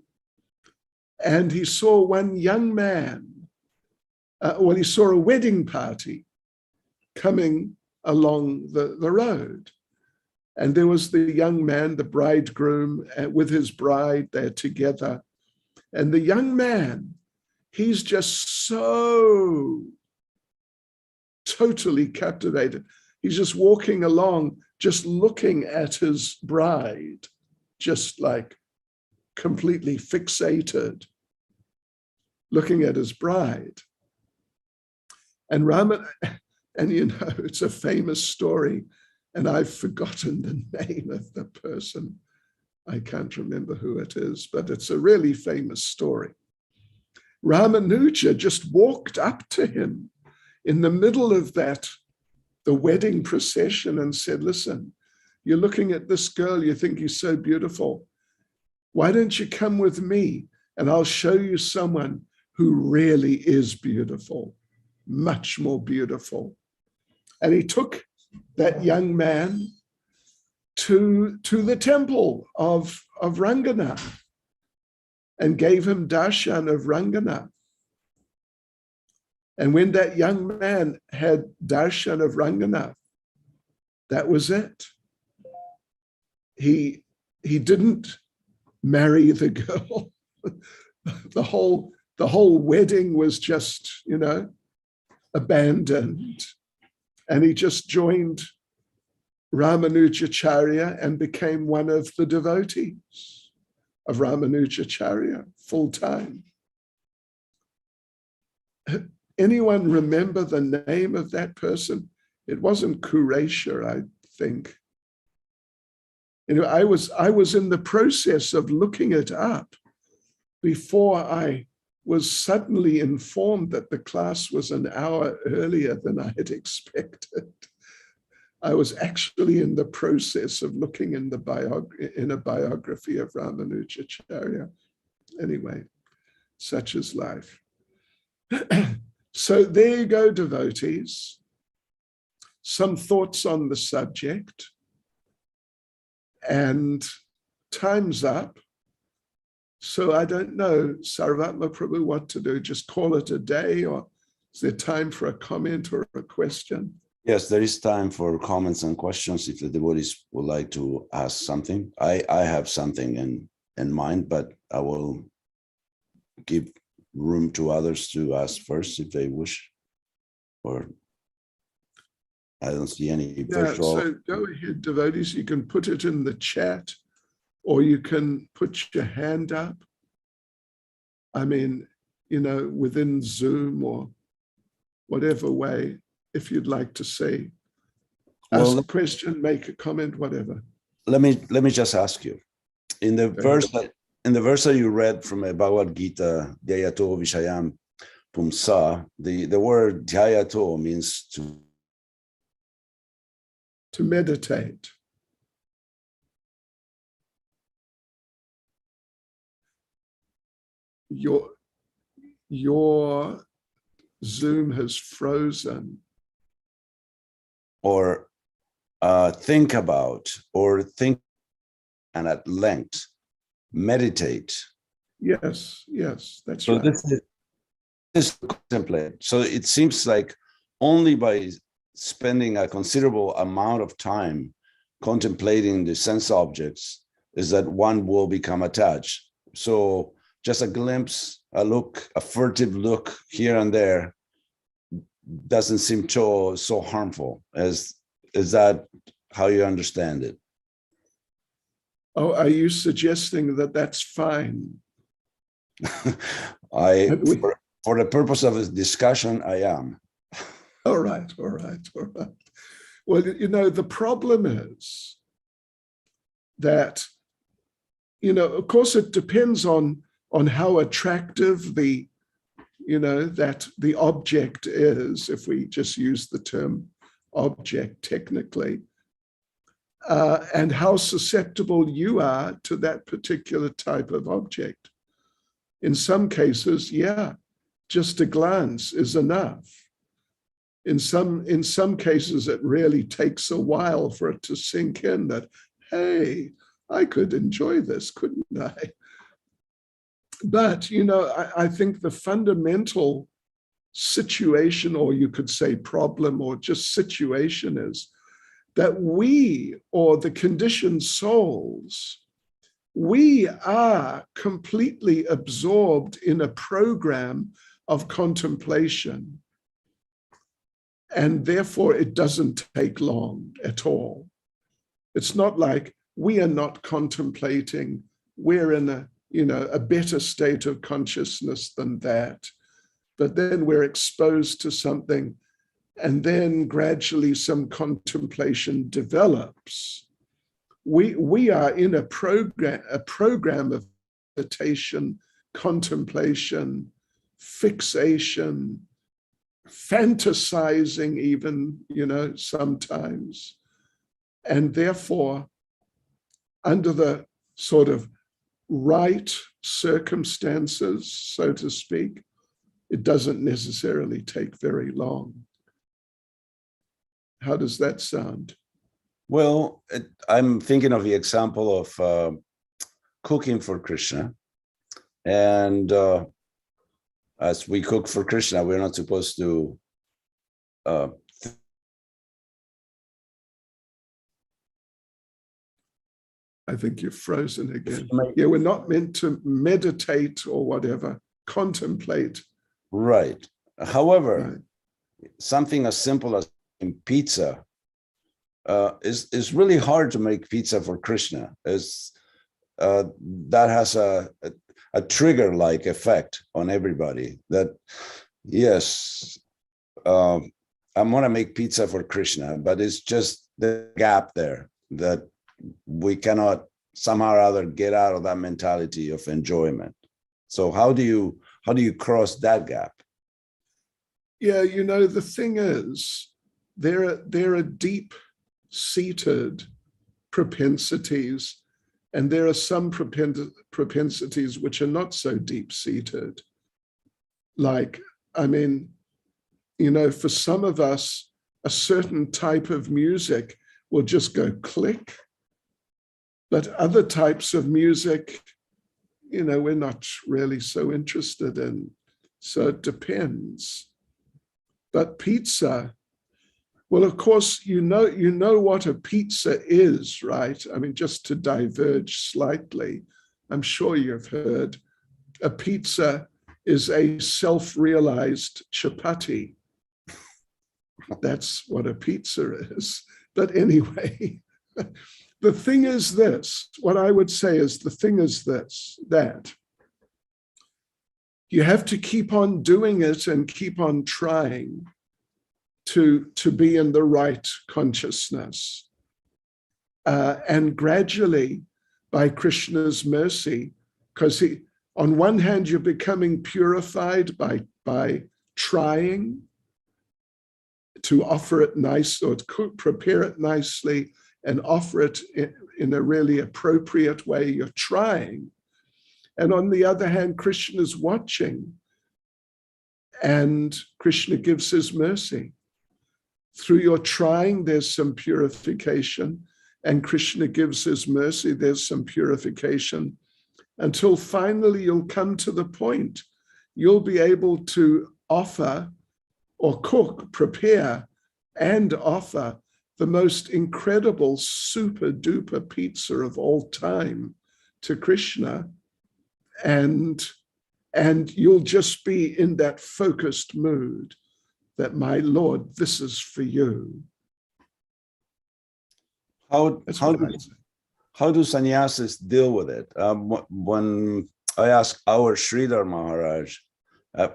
and he saw one young man, he saw a wedding party coming along the road. And there was the young man, the bridegroom, with his bride, they're together. And the young man, he's just so totally captivated. He's just walking along, just looking at his bride, just like completely fixated, looking at his bride. And Raman, and you know, it's a famous story, and I've forgotten the name of the person. I can't remember who it is, but it's a really famous story. Ramanuja just walked up to him in the middle of the wedding procession and said, listen, you're looking at this girl, you think he's so beautiful. Why don't you come with me and I'll show you someone who really is beautiful, much more beautiful. And he took that young man to the temple of Ranganath and gave him darshan of Ranganath. And when that young man had darshan of Ranganath, that was it. He didn't marry the girl. The whole wedding was just, you know, abandoned. And he just joined Ramanujacharya and became one of the devotees of Ramanujacharya full time. Anyone remember the name of that person? It wasn't Kuresha, I think. You know, I was in the process of looking it up before I was suddenly informed that the class was an hour earlier than I had expected. I was actually in the process of looking in a biography of Ramanujacharya. Anyway, such is life. So there you go, devotees. Some thoughts on the subject. And time's up. So I don't know, Sarvatma Prabhu, what to do. Just call it a day, or is there time for a comment or a question? Yes, there is time for comments and questions if the devotees would like to ask something. I have something in mind, but I will give room to others to ask first if they wish. Or I don't see any virtual. So go ahead, devotees. You can put it in the chat, or you can put your hand up. I mean, you know, within Zoom or whatever way, if you'd like to say, ask a question, make a comment, whatever. Let me just ask you. In the verse that you read from a Bhagavad Gita, Dhyayato Vishayam Pumsa, the word Dhyayato means to meditate. Your Zoom has frozen. Or think about, or think and at length, meditate. Yes, that's so right. This is contemplate. So it seems like only by spending a considerable amount of time contemplating the sense objects is that one will become attached. So just a glimpse, a look, a furtive look here and there doesn't seem so harmful. Is that how you understand it? Oh, are you suggesting that that's fine? For the purpose of this discussion, I am. All right. Well, you know, the problem is that, you know, of course, it depends on how attractive the object is, if we just use the term object technically, and how susceptible you are to that particular type of object. In some cases, yeah, just a glance is enough. In some cases, it really takes a while for it to sink in that, hey, I could enjoy this, couldn't I? But, you know, I think the fundamental situation, or you could say problem, or just situation, is that we, or the conditioned souls, we are completely absorbed in a program of contemplation. And therefore, it doesn't take long at all. It's not like we are not contemplating, we're in a better state of consciousness than that. But then we're exposed to something, and then gradually some contemplation develops. We are in a program of meditation, contemplation, fixation, fantasizing even, sometimes. And therefore, under the sort of right circumstances, so to speak, it doesn't necessarily take very long. How does that sound? Well, I'm thinking of the example of cooking for Krishna. And as we cook for Krishna, we're not supposed to I think you're frozen again. Yeah, we're not meant to meditate or whatever, contemplate. Right. However, something as simple as pizza is really hard to make pizza for Krishna. That has a trigger-like effect on everybody. That, yes, I'm going to make pizza for Krishna, but it's just the gap there that we cannot somehow or other get out of that mentality of enjoyment. So how do you cross that gap? Yeah, the thing is, there are deep-seated propensities, and there are some propensities which are not so deep-seated. Like, for some of us, a certain type of music will just go click. But other types of music, we're not really so interested in. So it depends. But pizza, well, of course, you know what a pizza is, right? Just to diverge slightly, I'm sure you've heard, a pizza is a self-realized chapati. That's what a pizza is. But anyway, the thing is this, what I would say is the thing is this, that you have to keep on doing it and keep on trying to be in the right consciousness. And gradually, by Krishna's mercy, because on one hand, you're becoming purified by trying to offer it nice, or to prepare it nicely and offer it in a really appropriate way. You're trying. And on the other hand, Krishna is watching, and Krishna gives his mercy. Through your trying, there's some purification, and Krishna gives his mercy, there's some purification, until finally you'll come to the point you'll be able to offer or cook, prepare, and offer the most incredible super duper pizza of all time to Krishna. And you'll just be in that focused mood that, my Lord, this is for you. How do sannyasis deal with it? When I asked our Sridhar Maharaj,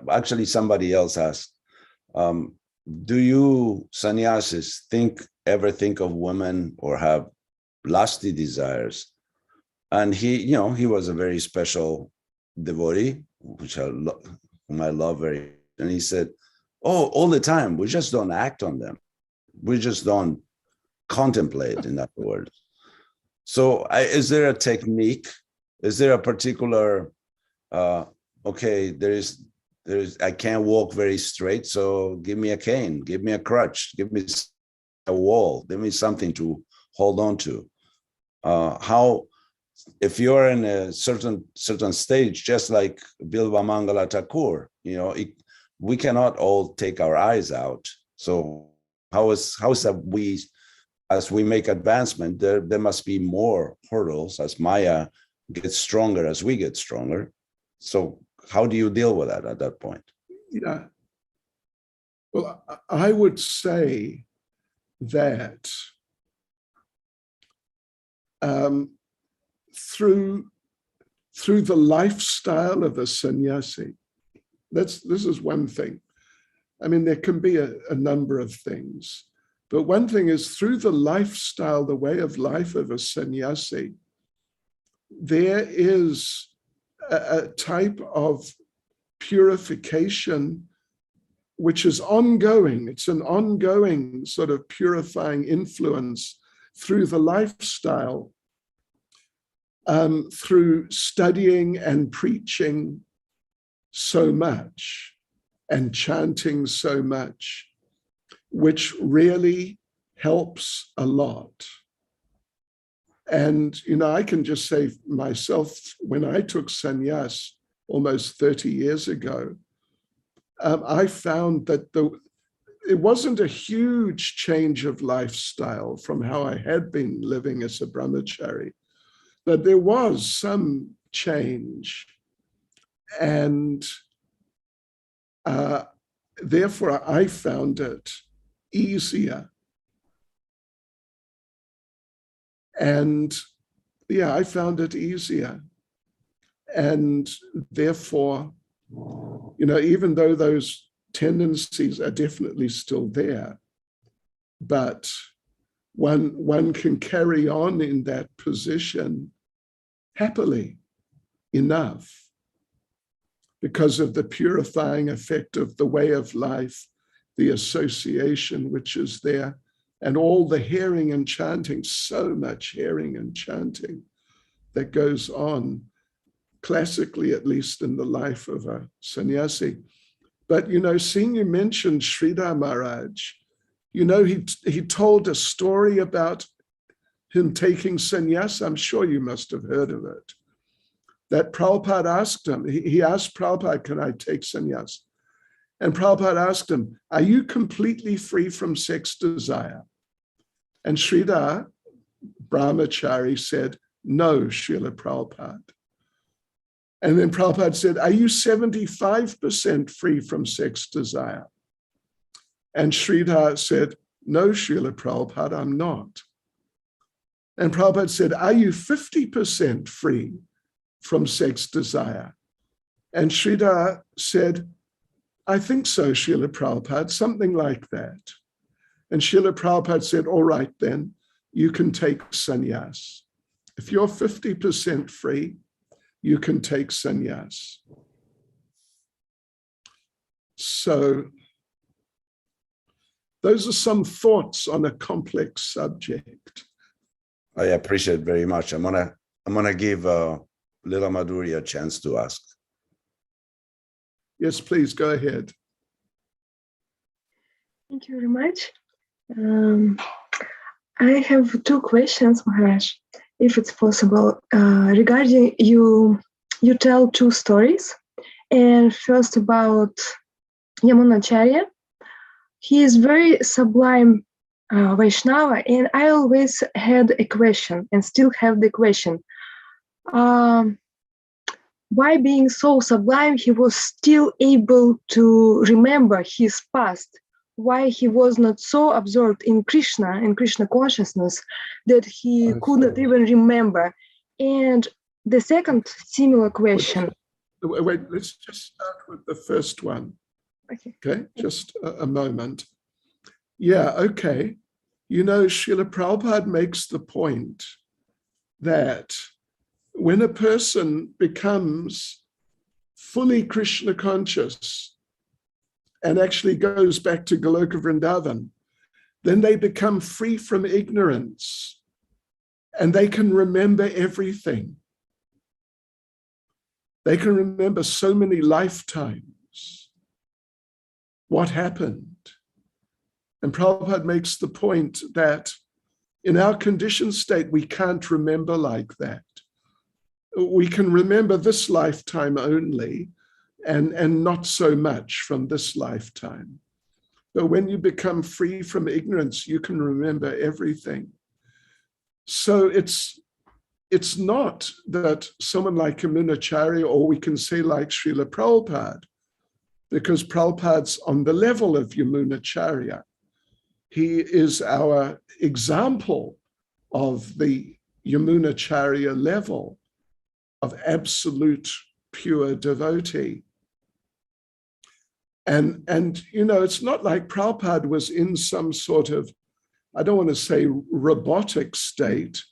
actually somebody else asked, do you sannyasis ever think of women or have lusty desires? And he was a very special devotee, whom I love very. And he said, "Oh, all the time. We just don't act on them. We just don't contemplate." In other words, so is there a technique? Is there a particular? Okay, there's. I can't walk very straight, so give me a cane, give me a crutch, give me a wall, give me something to hold on to. How, if you're in a certain stage, just like Bilva Mangala Thakur, we cannot all take our eyes out. So how is that we as we make advancement, there must be more hurdles as Maya gets stronger as we get stronger. So how do you deal with that at that point? Yeah. Well, I would say that through the lifestyle of a sannyasi, this is one thing. I mean, there can be a number of things, but one thing is through the lifestyle, the way of life of a sannyasi, there is a type of purification which is ongoing. It's an ongoing sort of purifying influence through the lifestyle, through studying and preaching so much and chanting so much, which really helps a lot. And, you know, I can just say myself, when I took sannyas almost 30 years ago, I found that it wasn't a huge change of lifestyle from how I had been living as a brahmachari, but there was some change. And therefore, I found it easier. And yeah, I found it easier. And therefore, you know, even though those tendencies are definitely still there, but one can carry on in that position happily enough because of the purifying effect of the way of life, the association which is there, and all the hearing and chanting, so much hearing and chanting that goes on, classically, at least in the life of a sannyasi. But, you know, seeing you mentioned Sridhar Maharaj, you know, he told a story about him taking sannyas. I'm sure you must have heard of it. That Prabhupada asked him, he asked Prabhupada, can I take sannyas? And Prabhupada asked him, are you completely free from sex desire? And Sridhar Brahmachari said, no, Srila Prabhupada. And then Prabhupada said, are you 75% free from sex desire? And Sridhar said, no, Srila Prabhupada, I'm not. And Prabhupada said, are you 50% free from sex desire? And Sridhar said, I think so, Srila Prabhupada, something like that. And Srila Prabhupada said, all right, then, you can take sannyas. If you're 50% free, you can take sannyas. So those are some thoughts on a complex subject. I appreciate it very much. I'm gonna give Lila Madhuri a chance to ask. Yes, please go ahead. Thank you very much. I have two questions, Maharaj, if it's possible. Regarding you tell two stories. And first about Yamunacharya. He is very sublime Vaishnava, and I always had a question and still have the question. Why being so sublime, he was still able to remember his past? Why he was not so absorbed in Krishna and Krishna consciousness that he could not even remember? And the second similar question. Wait, let's just start with the first one. Okay, just a moment. Yeah, okay. You know, Srila Prabhupada makes the point that when a person becomes fully Krishna conscious and actually goes back to Goloka Vrindavan, then they become free from ignorance and they can remember everything. They can remember so many lifetimes. What happened? And Prabhupada makes the point that in our conditioned state, we can't remember like that. We can remember this lifetime only and not so much from this lifetime. But when you become free from ignorance, you can remember everything. So it's not that someone like Yamunacharya, or we can say like Srila Prabhupada, because Prabhupada's on the level of Yamunacharya. He is our example of the Yamunacharya level of absolute pure devotee. And it's not like Prabhupada was in some sort of, I don't want to say robotic state,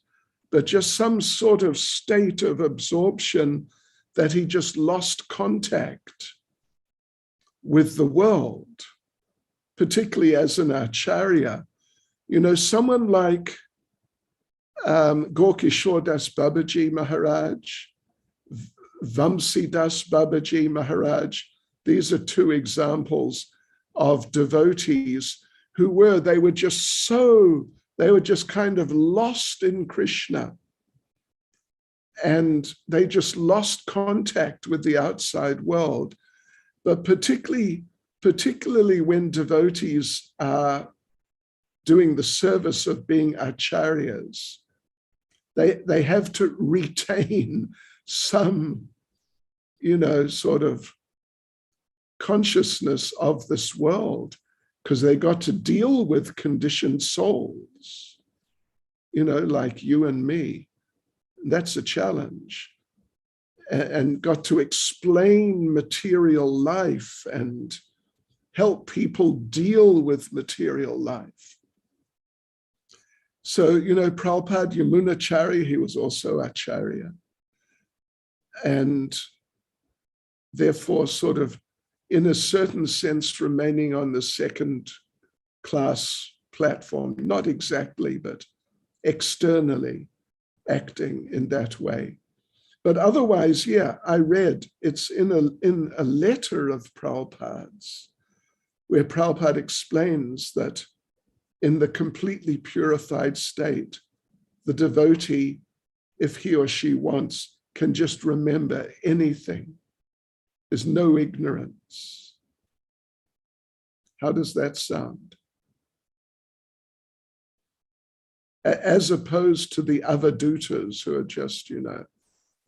but just some sort of state of absorption that he just lost contact with the world, particularly as an acharya. Someone like Gorkishore Das Babaji Maharaj, Vamsi Das Babaji Maharaj, these are two examples of devotees who were just kind of lost in Krishna. And they just lost contact with the outside world. But particularly when devotees are doing the service of being acharyas, they have to retain some, sort of consciousness of this world, because they got to deal with conditioned souls, like you and me. That's a challenge. And got to explain material life and help people deal with material life. So, Prabhupada Yamunacharya, he was also acharya. And therefore, sort of, in a certain sense, remaining on the second class platform, not exactly, but externally acting in that way. But otherwise, yeah, I read, it's in a letter of Prabhupada's, where Prabhupada explains that in the completely purified state, the devotee, if he or she wants, can just remember anything. There's no ignorance. How does that sound? As opposed to the avadutas who are just,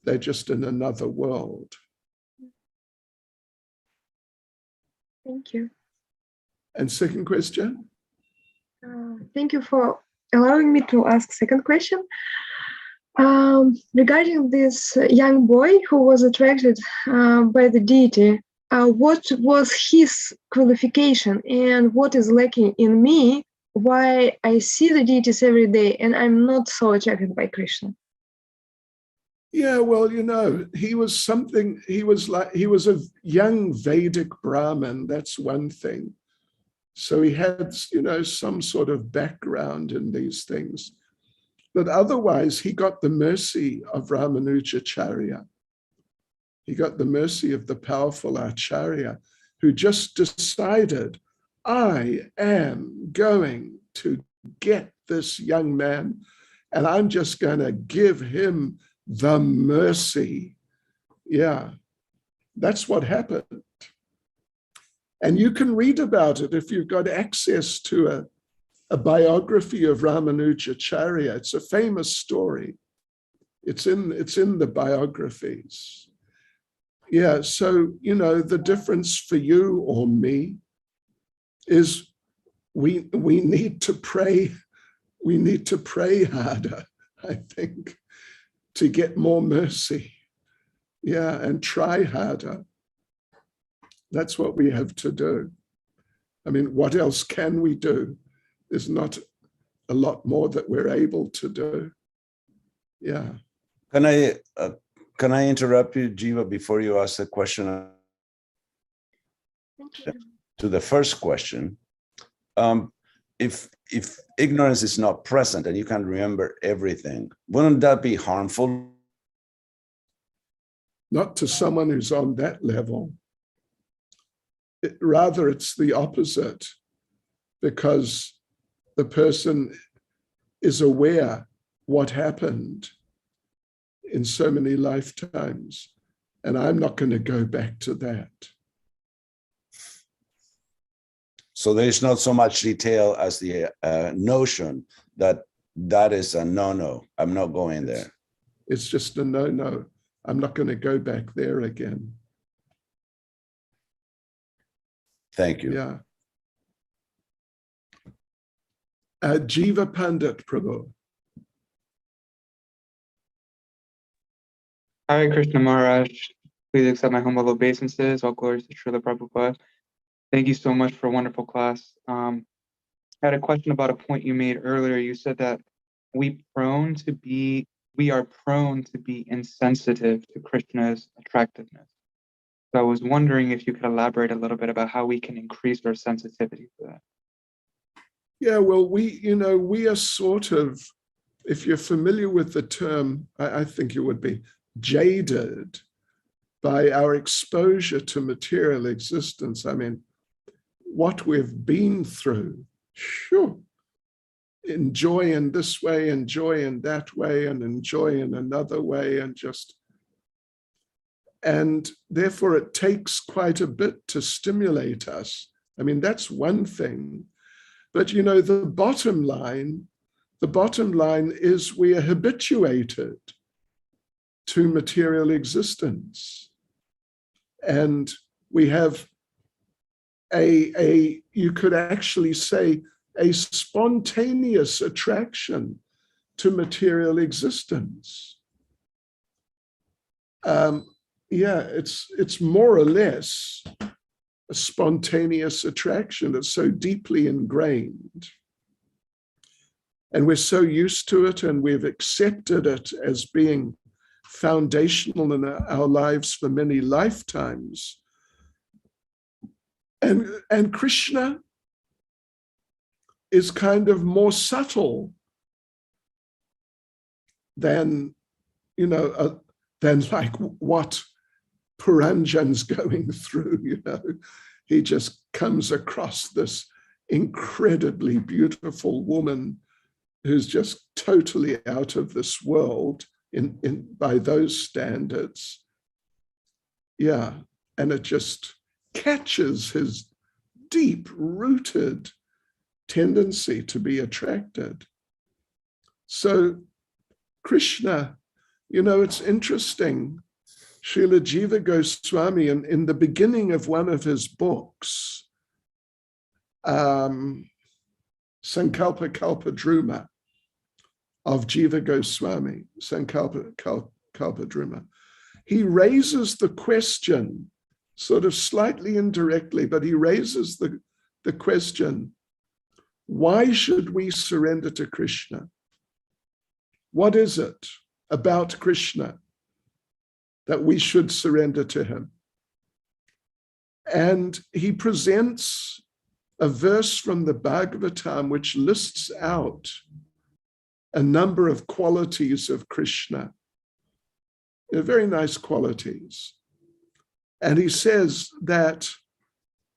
they're just in another world. Thank you. And second question? Thank you for allowing me to ask second question. Regarding this young boy who was attracted by the deity, what was his qualification and what is lacking in me? Why I see the deities every day and I'm not so attracted by Krishna? Yeah, well, he was a young Vedic Brahmin, that's one thing. So he had, some sort of background in these things. But otherwise, he got the mercy of Ramanujacharya. He got the mercy of the powerful Acharya, who just decided, I am going to get this young man, and I'm just going to give him the mercy. Yeah, that's what happened. And you can read about it if you've got access to a biography of Ramanujacharya. It's a famous story. It's in the biographies. Yeah, so, the difference for you or me is we need to pray. We need to pray harder, I think, to get more mercy. Yeah, and try harder. That's what we have to do. I mean, what else can we do? There's not a lot more that we're able to do. Yeah. Can I interrupt you, Jiva, before you ask the question? Thank you. To the first question, if ignorance is not present and you can remember everything, wouldn't that be harmful? Not to someone who's on that level. Rather, it's the opposite, because the person is aware what happened in so many lifetimes, and I'm not going to go back to that. So there is not so much detail as the notion that that is a no-no. I'm not going there. It's just a no. I'm not going to go back there again. Thank you. Yeah. Jiva Pandit Prabhu. Hare Krishna Maharaj, please accept my humble obeisances. All glories to Srila Prabhupada. Thank you so much for a wonderful class. I had a question about a point you made earlier. You said that we are prone to be insensitive to Krishna's attractiveness. So I was wondering if you could elaborate a little bit about how we can increase our sensitivity to that. Yeah, well, we are sort of, if you're familiar with the term, I think you would be, jaded by our exposure to material existence. I mean, what we've been through, sure, enjoy in this way, enjoy in that way, and enjoy in another way, and therefore it takes quite a bit to stimulate us. I mean, that's one thing. But the bottom line is we are habituated to material existence. And we have you could actually say, a spontaneous attraction to material existence. It's more or less a spontaneous attraction that's so deeply ingrained. And we're so used to it, and we've accepted it as being foundational in our lives for many lifetimes. And Krishna is kind of more subtle than like what Puranjan's going through. He just comes across this incredibly beautiful woman who's just totally out of this world by those standards. Yeah, and it just catches his deep-rooted tendency to be attracted. So Krishna, it's interesting. Srila Jiva Goswami, in the beginning of one of his books, Sankalpa Kalpadruma of Jiva Goswami, Sankalpa Kalpadruma, he raises the question, sort of slightly indirectly, but he raises the question, why should we surrender to Krishna? What is it about Krishna that we should surrender to him? And he presents a verse from the Bhagavatam which lists out a number of qualities of Krishna. They're very nice qualities. And he says that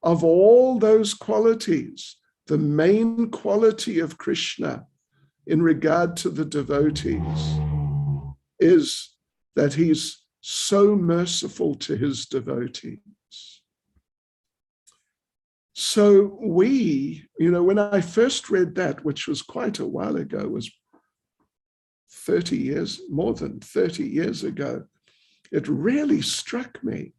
of all those qualities, the main quality of Krishna in regard to the devotees is that he's so merciful to his devotees. So when I first read that, which was quite a while ago, was 30 years, more than 30 years ago, it really struck me.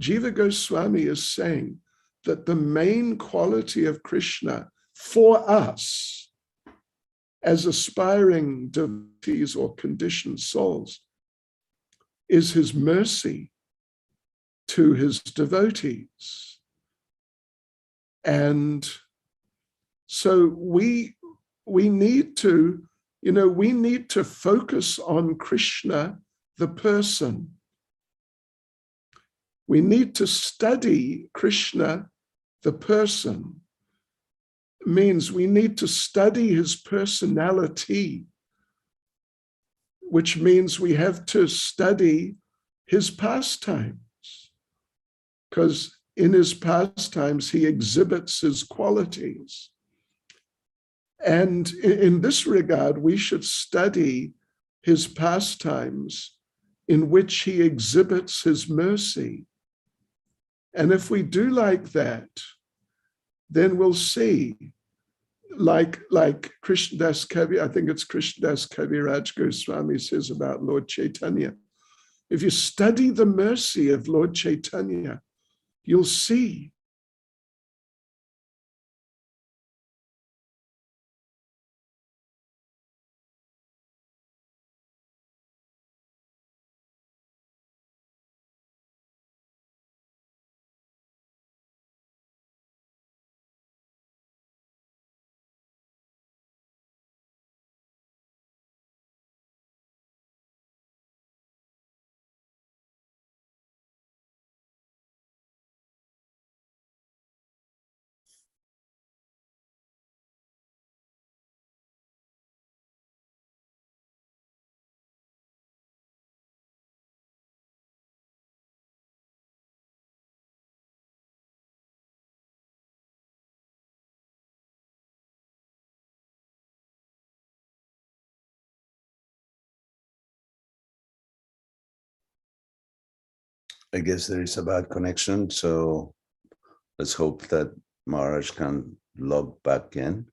Jiva Goswami is saying that the main quality of Krishna for us as aspiring devotees or conditioned souls is his mercy to his devotees. And so we need to, we need to focus on Krishna, the person. We need to study Krishna, the person. It means we need to study his personality, which means we have to study his pastimes, because in his pastimes, he exhibits his qualities. And in this regard, we should study his pastimes in which he exhibits his mercy. And if we do like that, then we'll see, like Krishnadas Kavi, I think it's Krishnadas Kaviraj Goswami says about Lord Chaitanya. If you study the mercy of Lord Chaitanya, you'll see I guess there is a bad connection, so let's hope that Maharaj can log back in.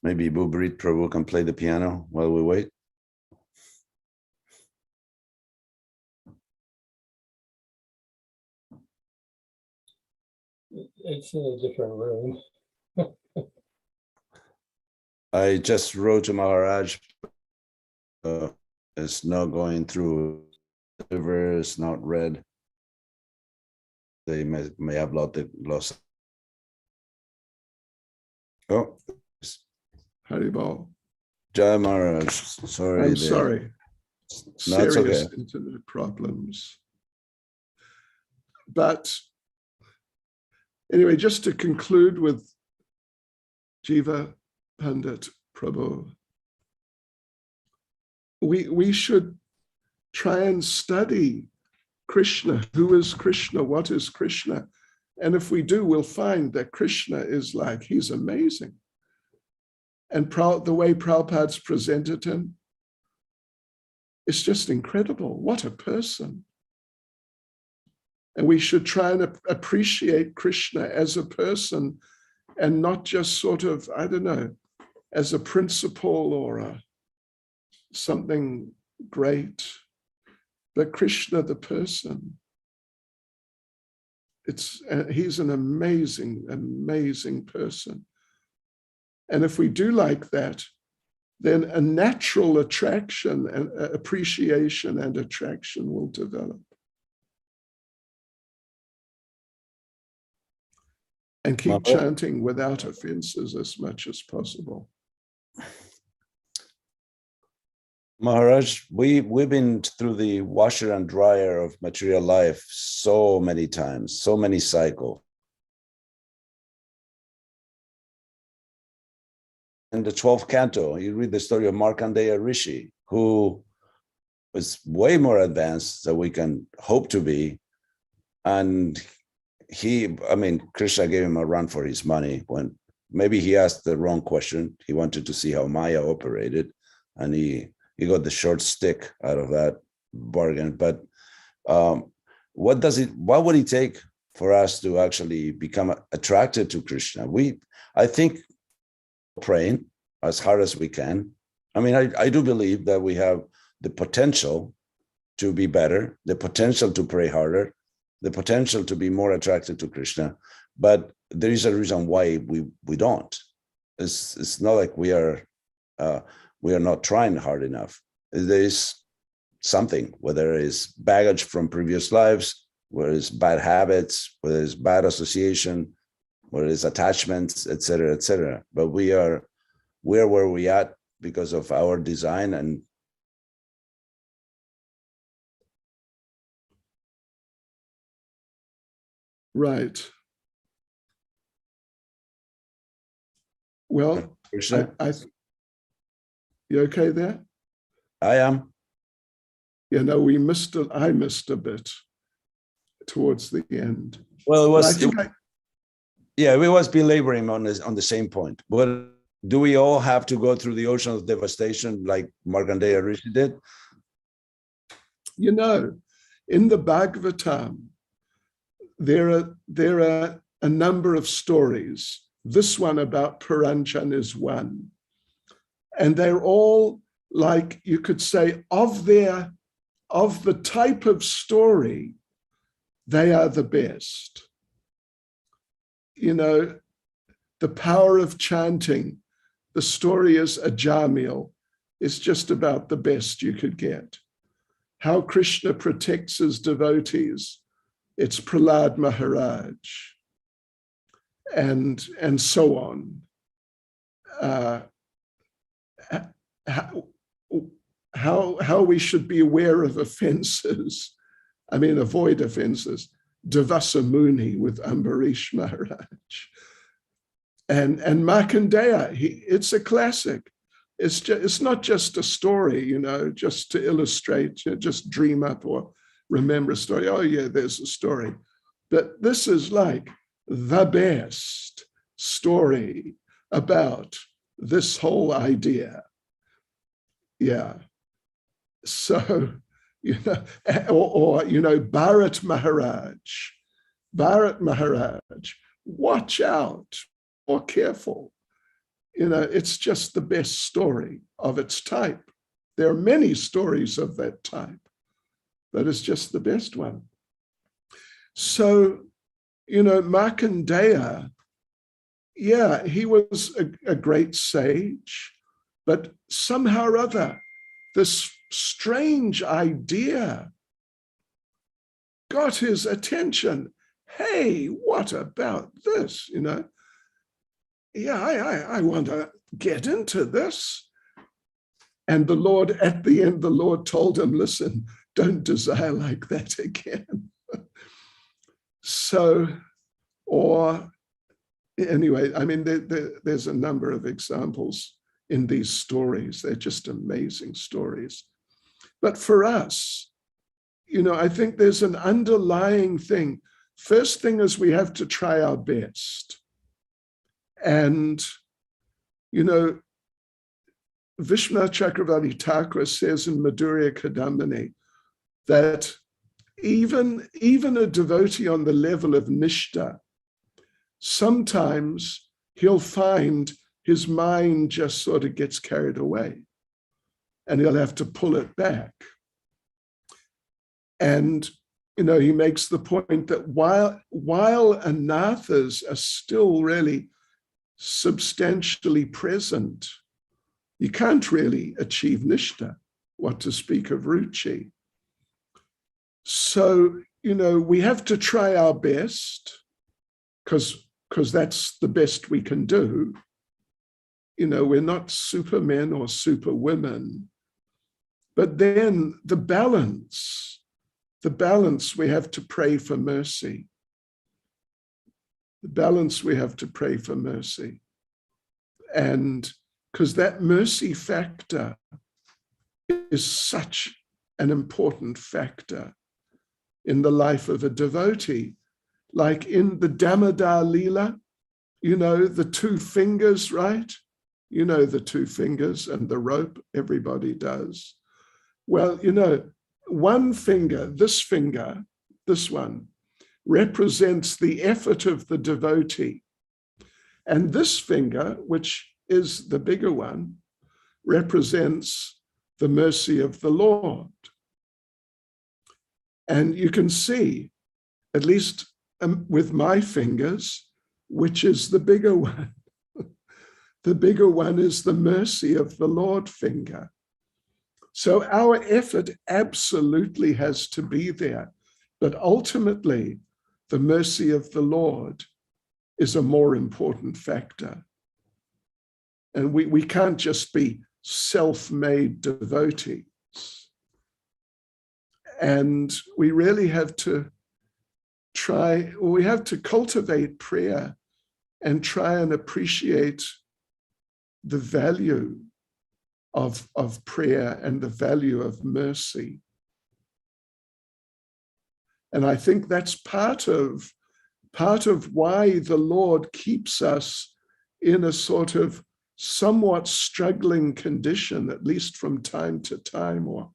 Maybe Bubrit Prabhu can play the piano while we wait. It's in a different room. I just wrote to Maharaj. It's not going through. The river is not read. They may have lost. Oh, Haribol. Jai Maharaj. Sorry. I'm sorry. No, it's Serious okay. internet problems. But anyway, just to conclude with Jiva Pandit Prabhu, we should try and study Krishna. Who is Krishna? What is Krishna? And if we do, we'll find that Krishna is like, he's amazing. And the way Prabhupada's presented him, it's just incredible. What a person. And we should try and appreciate Krishna as a person and not just sort of, I don't know, as a principle or something great, but Krishna the person. He's an amazing, amazing person. And if we do like that, then a natural attraction and appreciation and attraction will develop. And keep chanting without offenses as much as possible. Maharaj, we've been through the washer and dryer of material life so many times, so many cycles. In the 12th canto, you read the story of Markandeya Rishi, who was way more advanced than we can hope to be. And Krishna gave him a run for his money when maybe he asked the wrong question. He wanted to see how Maya operated, and he got the short stick out of that bargain. But what would it take for us to actually become attracted to Krishna. I think, praying as hard as we can. I mean, I do believe that we have the potential to be better, the potential to pray harder, the potential to be more attracted to Krishna, but there is a reason why we don't. It's not like we are not trying hard enough. There is something, whether it's baggage from previous lives, whether it's bad habits, whether it's bad association, whether it's attachments, etc., etc. But we're where we at because of our design and right. Well, Krishna. You okay there? I am. You know, I missed a bit towards the end. Well, we was belaboring on the same point. But do we all have to go through the ocean of devastation like Markandeya Rishi did? You know, in the Bhagavatam, there are a number of stories. This one about Puranjan is one. And they're all, like you could say, of the type of story, they are the best. You know, the power of chanting, the story is Ajamil, is just about the best you could get. How Krishna protects his devotees, it's Prahlad Maharaj, and so on. How we should be aware of offenses, avoid offenses. Devasa Muni with Ambarish Maharaj. And Markandeya, it's a classic. It's not just a story, you know, just to illustrate, just dream up or remember a story. Oh yeah, there's a story. But this is like the best story about this whole idea. Yeah. So, you know, or you know, Bharat Maharaj, watch out, or careful. You know, it's just the best story of its type. There are many stories of that type, but it's just the best one. So, you know, Markandeya, yeah, he was a great sage, but somehow or other, this strange idea got his attention. Hey, what about this? You know, yeah, I want to get into this. And the Lord, at the end, the Lord told him, listen, don't desire like that again. So, or anyway, I mean, there's a number of examples in these stories. They're just amazing stories. But for us, you know, I think there's an underlying thing. First thing is we have to try our best. And, you know, Vishwanath Chakravarti Thakur says in Madhurya Kadambini that even a devotee on the level of Nishta, sometimes he'll find his mind just sort of gets carried away and he'll have to pull it back. And, you know, he makes the point that while anathas are still really substantially present, you can't really achieve nishta, what to speak of ruchi. So, you know, we have to try our best because that's the best we can do. You know, we're not supermen or superwomen. But then the balance, we have to pray for mercy. The balance, we have to pray for mercy. And because that mercy factor is such an important factor in the life of a devotee. Like in the Damodar Leela, you know, the two fingers, right? You know, the two fingers and the rope, everybody does. Well, you know, one finger, this one, represents the effort of the devotee. And this finger, which is the bigger one, represents the mercy of the Lord. And you can see, at least with my fingers, which is the bigger one. The bigger one is the mercy of the Lord finger. So our effort absolutely has to be there. But ultimately, the mercy of the Lord is a more important factor. And we can't just be self-made devotees. And we really have to we have to cultivate prayer and try and appreciate the value of prayer and the value of mercy. And I think that's part of why the Lord keeps us in a sort of somewhat struggling condition, at least from time to time, or,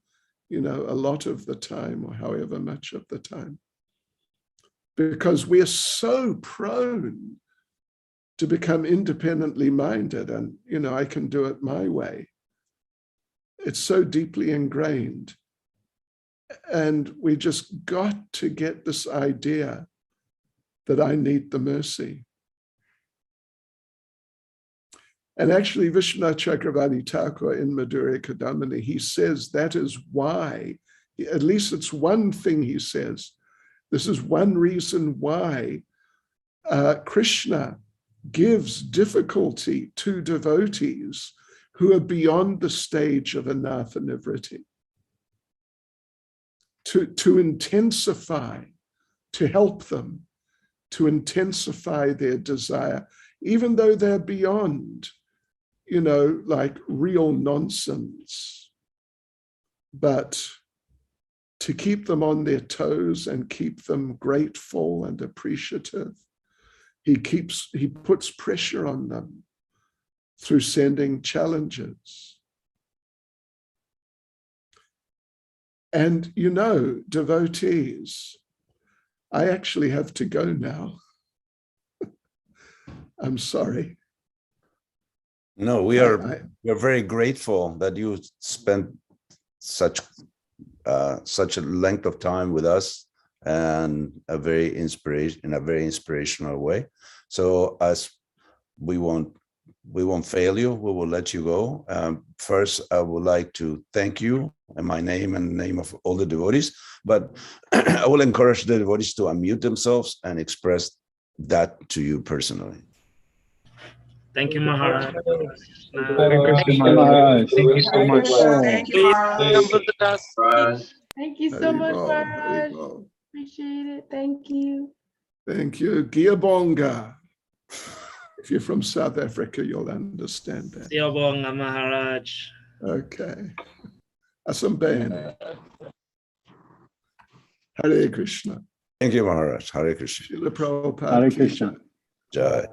you know, a lot of the time, or however much of the time. Because we're so prone to become independently minded and, you know, I can do it my way. It's so deeply ingrained. And we just got to get this idea that I need the mercy. And actually, Vishwanath Chakravarti Thakur in Madhurya Kadamini, he says that is why, at least it's one thing he says, this is one reason why Krishna gives difficulty to devotees who are beyond the stage of anartha nivritti, to intensify, to help them, to intensify their desire, even though they're beyond, you know, like real nonsense, but to keep them on their toes and keep them grateful and appreciative. He puts pressure on them through sending challenges. And, you know, devotees, I actually have to go now. I'm sorry. No, we are very grateful that you spent such a length of time with us and in a very inspirational way. So as we won't fail you, we will let you go. First, I would like to thank you in my name and the name of all the devotees, but I will encourage the devotees to unmute themselves and express that to you personally. Thank you, Maharaj. Hare Krishna, Maharaj. Thank you so much. Thank you, Maharaj. Thank you so much, Maharaj. Appreciate it. Thank you. Thank you. Giyabonga. If you're from South Africa, you'll understand that. Siyabonga, Maharaj. Okay. Asambene. Hare Krishna. Thank you, Maharaj. Hare Krishna. Srila Prabhupada. Hare Krishna. Jai.